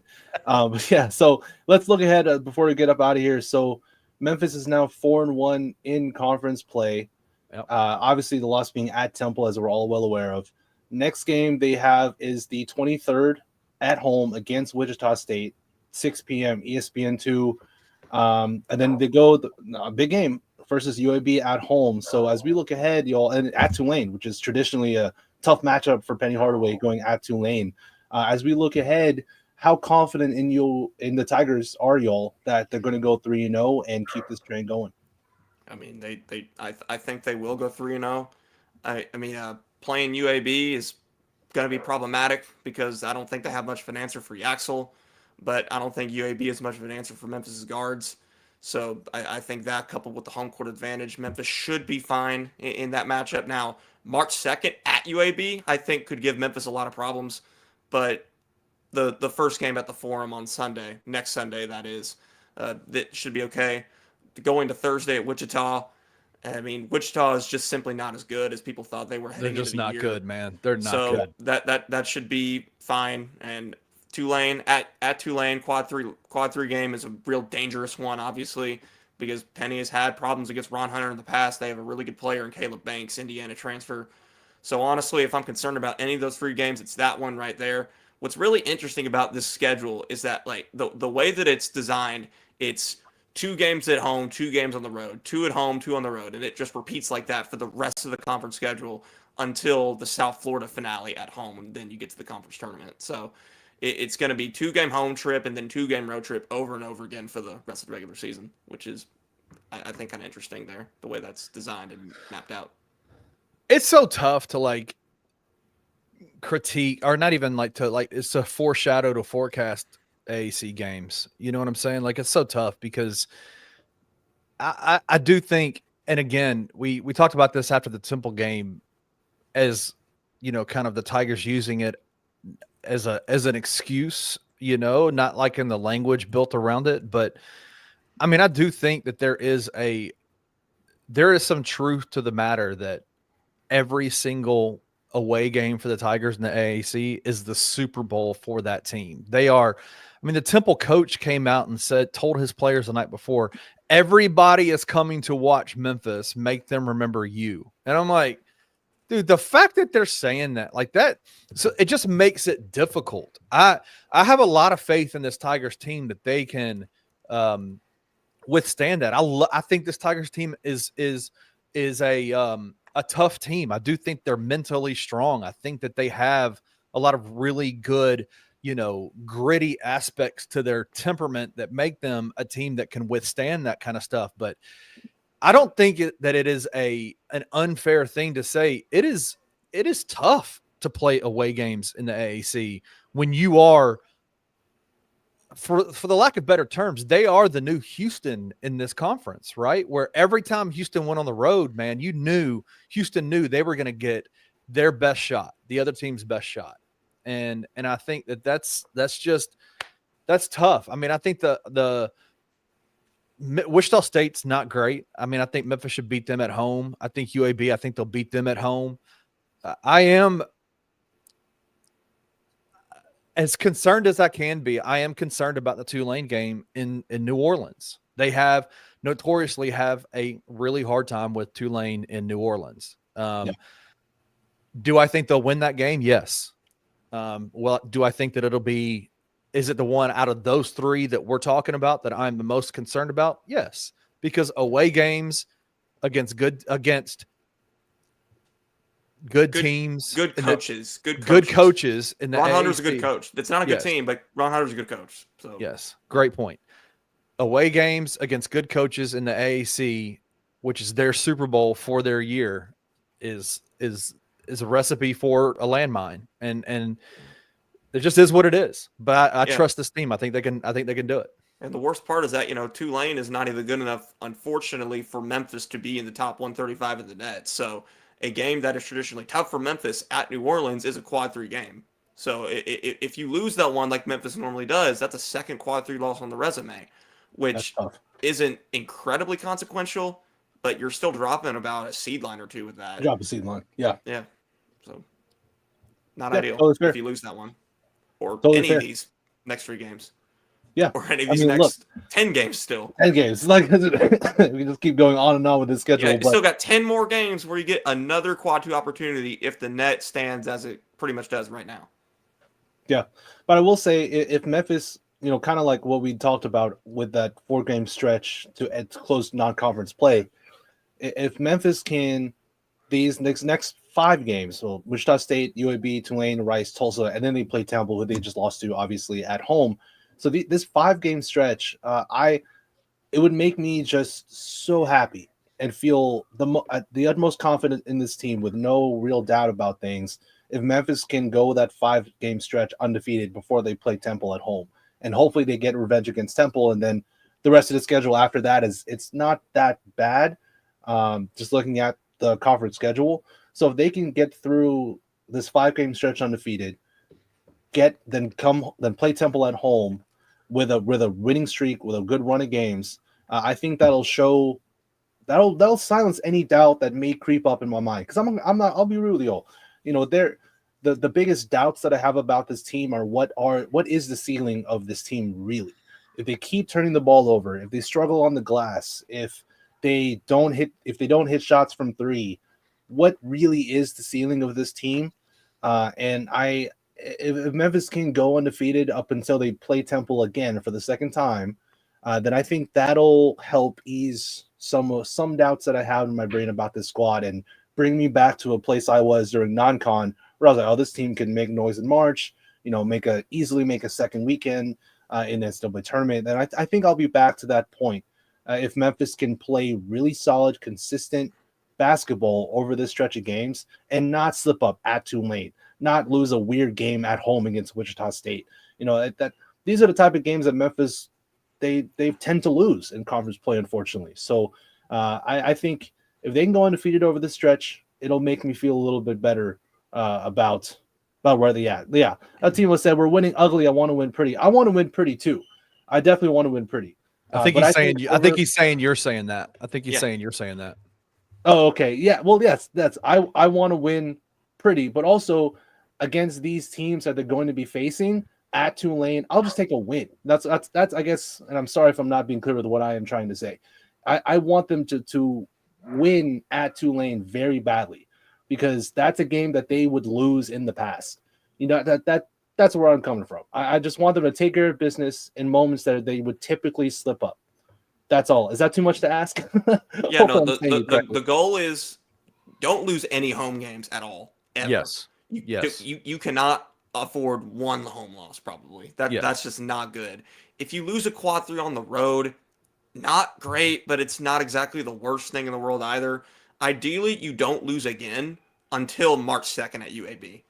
So let's look ahead before we get up out of here. So Memphis is now 4-1 in conference play. Yep. Obviously, the loss being at Temple, as we're all well aware of. Next game they have is the 23rd at home against Wichita State, 6 p.m. ESPN2. And then they go a big game versus UAB at home. So as we look ahead, y'all, and at Tulane, which is traditionally a tough matchup for Penny Hardaway going at Tulane. As we look ahead, how confident in the Tigers are y'all that they're going to go 3-0 and keep this train going? I mean, I think they will go 3-0. Playing UAB is going to be problematic because I don't think they have much of an answer for Yaxel, but I don't think UAB is much of an answer for Memphis's guards. So I think that coupled with the home court advantage, Memphis should be fine in that matchup. Now, March 2nd at UAB, I think could give Memphis a lot of problems, but the first game at the Forum on Sunday, next Sunday that is, that should be okay. Going to Thursday at Wichita, I mean, Wichita is just simply not as good as people thought they were heading They're just into the not year. good, man. They're not So good. that should be fine. And Tulane at Tulane quad three game is a real dangerous one, obviously, because Penny has had problems against Ron Hunter in the past. They have a really good player in Caleb Banks, Indiana transfer. So honestly, if I'm concerned about any of those three games, it's that one right there. What's really interesting about this schedule is that like the way that it's designed, it's 2 games at home, 2 games on the road, 2 at home, 2 on the road, and it just repeats like that for the rest of the conference schedule until the South Florida finale at home, and then you get to the conference tournament. So it's going to be 2-game home trip and then 2-game road trip over and over again for the rest of the regular season, which is I think kind of interesting there, the way that's designed and mapped out. It's so tough to like critique, or not even like to like, it's a foreshadow to forecast AAC games. You know what I'm saying? Like, it's so tough because I do think, and again, we talked about this after the Temple game, as you know, kind of the Tigers using it as an excuse, you know, not like in the language built around it, but I mean, I do think that there is some truth to the matter that every single away game for the Tigers in the AAC is the Super Bowl for that team. The Temple coach came out and told his players the night before, everybody is coming to watch Memphis, make them remember you. And I'm like, dude, the fact that they're saying that like that, so it just makes it difficult. I have a lot of faith in this Tigers team that they can withstand that. I think this Tigers team is a tough team. I do think they're mentally strong. I think that they have a lot of really good, you know, gritty aspects to their temperament that make them a team that can withstand that kind of stuff. But I don't think that it is an unfair thing to say. It is tough to play away games in the AAC when you are, for the lack of better terms, they are the new Houston in this conference, right? Where every time Houston went on the road, man, Houston knew they were going to get their best shot, the other team's best shot. And I think that's tough. I mean, I think the Wichita State's not great. I mean, I think Memphis should beat them at home. I think UAB, I think they'll beat them at home. I am as concerned as I can be. I am concerned about the Tulane game in New Orleans. They notoriously have a really hard time with Tulane in New Orleans. Do I think they'll win that game? Yes. Well, do I think that is it the one out of those three that we're talking about that I'm the most concerned about? Yes, because away games against good teams, good coaches. in the Ron AAC. Hunter's a good coach. It's not a good team, but Ron Hunter's a good coach. So yes, great point. Away games against good coaches in the AAC, which is their Super Bowl for their year, is a recipe for a landmine, and it just is what it is. But I trust this team. I think they can do it. And the worst part is that, you know, Tulane is not even good enough, unfortunately, for Memphis to be in the top 135 in the net. So a game that is traditionally tough for Memphis at New Orleans is a quad 3 game. So if you lose that one like Memphis normally does, that's a second quad 3 loss on the resume, which isn't incredibly consequential, but you're still dropping about a seed line or two with that. Drop a seed line. Yeah. Yeah. So not ideal if you lose that one or any of these next 3 games. Yeah. or any of I these mean, look, next 10 games still. 10 games. Like we just keep going on and on with this schedule. Yeah, you But still got 10 more games where you get another quad 2 opportunity if the net stands as it pretty much does right now. yeah, but I will say if Memphis, kind of like what we talked about with that 4-game stretch to close non-conference play, if Memphis can these next 5 games, so Wichita State, UAB, Tulane, Rice, Tulsa, and then they play Temple, who they just lost to, obviously at home. So this 5-game stretch, it would make me just so happy and feel the utmost confident in this team with no real doubt about things if Memphis can go that 5-game stretch undefeated before they play Temple at home. And hopefully they get revenge against Temple, and then the rest of the schedule after that it's not that bad. Just looking at the conference schedule. So if they can get through this 5-game stretch undefeated, then play Temple at home with a winning streak, with a good run of games, I think that'll silence any doubt that may creep up in my mind. Because I'm not. I'll be real with you. The biggest doubts that I have about this team are what is the ceiling of this team really? If they keep turning the ball over, if they struggle on the glass, if they don't hit shots from 3, what really is the ceiling of this team? If Memphis can go undefeated up until they play Temple again for the second time, then I think that'll help ease some doubts that I have in my brain about this squad and bring me back to a place I was during non-con, where I was like, oh, this team can make noise in March, easily make a second weekend in the NCAA tournament. And I think I'll be back to that point if Memphis can play really solid, consistent basketball over this stretch of games and not slip up at Tulane, not lose a weird game at home against Wichita State. That these are the type of games that Memphis they tend to lose in conference play, unfortunately. So I think if they can go undefeated over this stretch, it'll make me feel a little bit better about where they at. Yeah, that team was said we're winning ugly. I want to win pretty. I want to win pretty too. I definitely want to win pretty. I think he's saying. I think he's saying you're saying that. I think he's saying you're saying that. Oh, okay. Yeah. Well, yes. I want to win pretty, but also against these teams that they're going to be facing at Tulane, I'll just take a win. That's I guess. And I'm sorry if I'm not being clear with what I am trying to say. I want them to win at Tulane very badly, because that's a game that they would lose in the past. That's where I'm coming from. I just want them to take care of business in moments that they would typically slip up. That's all. Is that too much to ask? Yeah, no. The goal is don't lose any home games at all. Ever. Yes. Yes. You cannot afford one home loss. Probably that's just not good. If you lose a quad 3 on the road, not great, but it's not exactly the worst thing in the world either. Ideally, you don't lose again until March 2nd at UAB.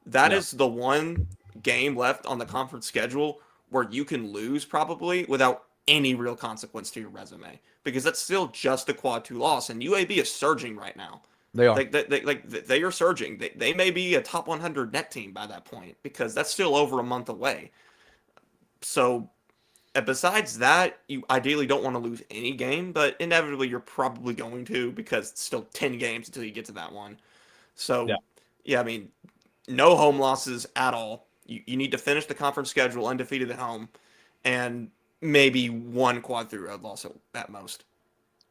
That is the one game left on the conference schedule where you can lose probably without any real consequence to your resume, because that's still just a quad 2 loss, and UAB is surging right now. They are. They are surging. They may be a top 100 net team by that point, because that's still over a month away. So besides that, you ideally don't want to lose any game, but inevitably you're probably going to, because it's still 10 games until you get to that one. So, yeah, I mean, no home losses at all. You need to finish the conference schedule undefeated at home, and maybe one quad 3 road loss at most.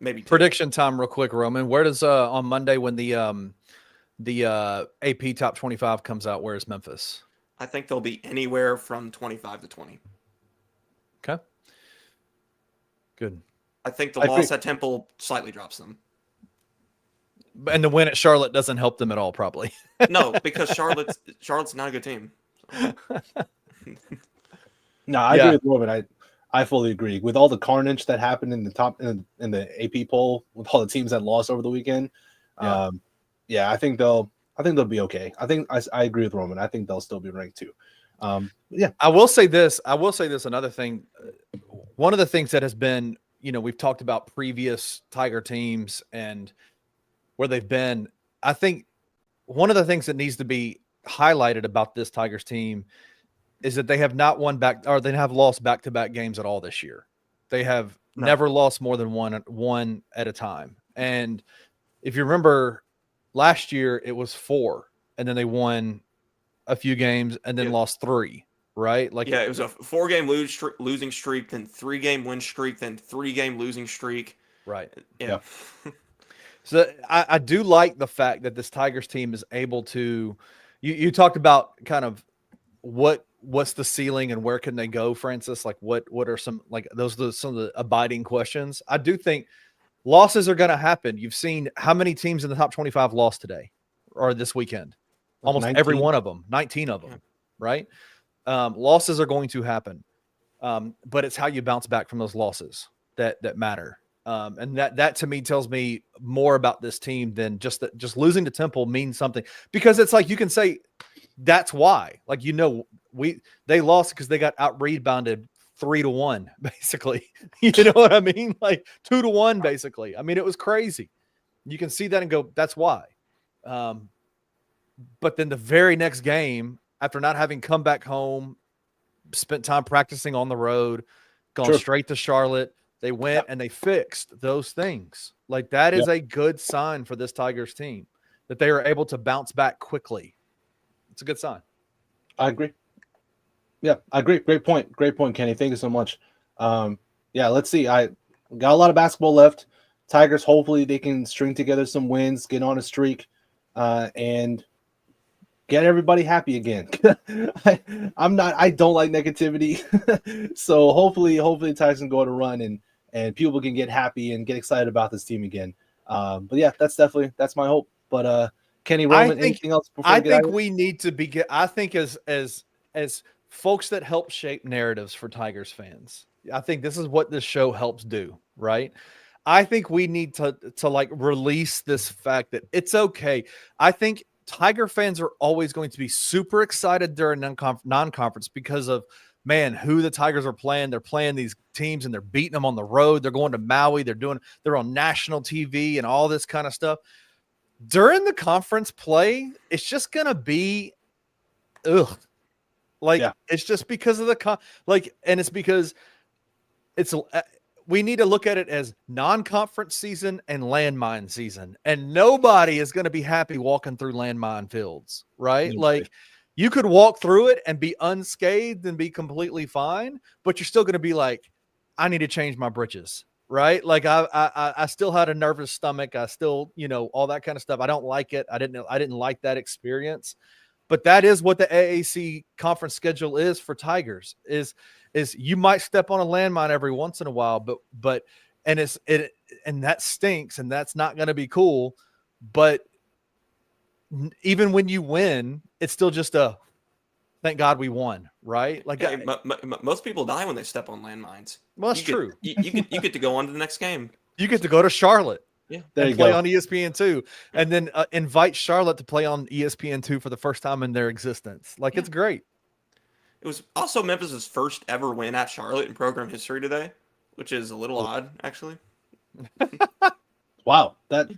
Maybe 2. Prediction time real quick, Roman. Where does on Monday when the AP top 25 comes out, where is Memphis? I think they'll be anywhere from 25 to 20. Okay. Good. I think the loss at Temple slightly drops them. And the win at Charlotte doesn't help them at all, probably. No, because Charlotte's not a good team. So. No, I agree with Roman. I fully agree with all the carnage that happened in the top in the AP poll with all the teams that lost over the weekend. I think they'll be okay. I agree with Roman. I think they'll still be ranked too. I will say this. Another thing. One of the things that has been, we've talked about previous Tiger teams and where they've been. I think one of the things that needs to be highlighted about this Tigers team is that they have not they have lost back-to-back games at all this year. They have never lost more than one at a time. And if you remember last year, it was 4, and then they won a few games and then lost 3. right? Like, yeah, it was a 4-game losing streak, then 3-game win streak, then 3-game losing streak. right. Yeah. So I do like the fact that this Tigers team is able to. You talked about kind of what's the ceiling and where can they go, Francis? Like what are some, like those are some of the abiding questions. I do think losses are going to happen. You've seen how many teams in the top 25 lost today or this weekend? Almost 19. every one of them, 19 of them, right? Losses are going to happen. But it's how you bounce back from those losses that matter. And that to me tells me more about this team than just losing to Temple means something, because it's like, you can say that's why, like, they lost because they got out rebounded 3-1, basically. You know what I mean? Like 2-1, basically. I mean, it was crazy. You can see that and go, that's why. But then the very next game, after not having come back home, spent time practicing on the road, gone straight to Charlotte, they went and they fixed those things. Like, that is a good sign for this Tigers team, that they are able to bounce back quickly. It's a good sign. I agree. Yeah, I agree. Great point. Great point, Kenny. Thank you so much. Let's see. I got a lot of basketball left. Tigers, hopefully they can string together some wins, get on a streak, and get everybody happy again. I don't like negativity. So hopefully Tigers can go on a run and people can get happy and get excited about this team again. But yeah, that's my hope. But Kenny, Roman, anything else before I think we need to be, I think as folks that help shape narratives for Tigers fans, I think this is what this show helps do, right? I think we need to like release this fact that it's okay. I think Tiger fans are always going to be super excited during non-conference because of, man, who the Tigers are playing. They're playing these teams and they're beating them on the road. They're going to Maui. They're on national TV and all this kind of stuff. During the conference play, it's just going to be, it's just because of and it's because we need to look at it as non-conference season and landmine season, and nobody is going to be happy walking through landmine fields, right? Like, you could walk through it and be unscathed and be completely fine, but you're still going to be like, I need to change my britches, right? Like, I still had a nervous stomach. I still, all that kind of stuff. I don't like it. I didn't like that experience, but that is what the AAC conference schedule is for Tigers. Is you might step on a landmine every once in a while, but that stinks, and that's not going to be cool. But even when you win, it's still just thank God we won, right? Like, hey, most people die when they step on landmines. Well, that's true. You get to go on to the next game. You get to go to Charlotte. Yeah, and play on ESPN2, and then invite Charlotte to play on ESPN2 for the first time in their existence. Like, it's great. It was also Memphis's first ever win at Charlotte in program history today, which is a little odd, actually. Wow, that's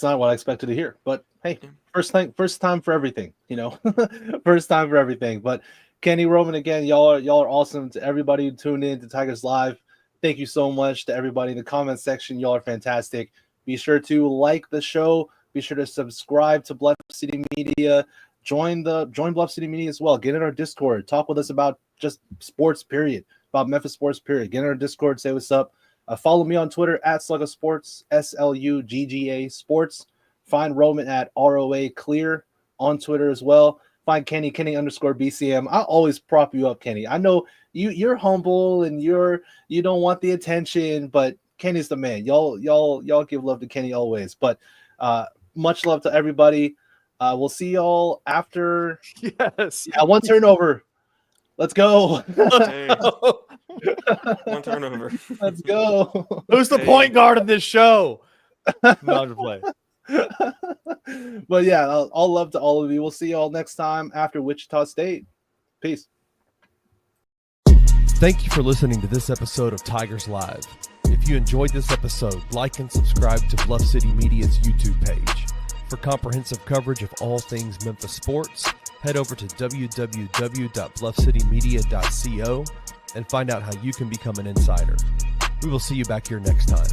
not what I expected to hear. But hey, first time for everything, first time for everything. But Kenny, Roman, again, y'all are awesome. To everybody who tuned in to Tigers Live, thank you so much. To everybody in the comment section, y'all are fantastic. Be sure to like the show. Be sure to subscribe to Bluff City Media. Join Bluff City Media as well. Get in our Discord. Talk with us about just sports, period. About Memphis sports, period. Get in our Discord. Say what's up. Follow me on Twitter at Slugga Sports, SLUGGA Sports. Find Roman at ROA Clear on Twitter as well. Find Kenny _BCM. I always prop you up, Kenny. I know you're humble and you don't want the attention, but Kenny's the man. Y'all give love to Kenny always. But much love to everybody. We'll see y'all after. Yes. Yeah, one turnover. Let's go. One turnover. Let's go. Who's the point guard of this show? No, I'm just playing. But yeah, all love to all of you. We'll see y'all next time after Wichita State. Peace. Thank you for listening to this episode of Tigers Live. If you enjoyed this episode, like and subscribe to Bluff City Media's YouTube page. For comprehensive coverage of all things Memphis sports, head over to www.bluffcitymedia.co and find out how you can become an insider. We will see you back here next time.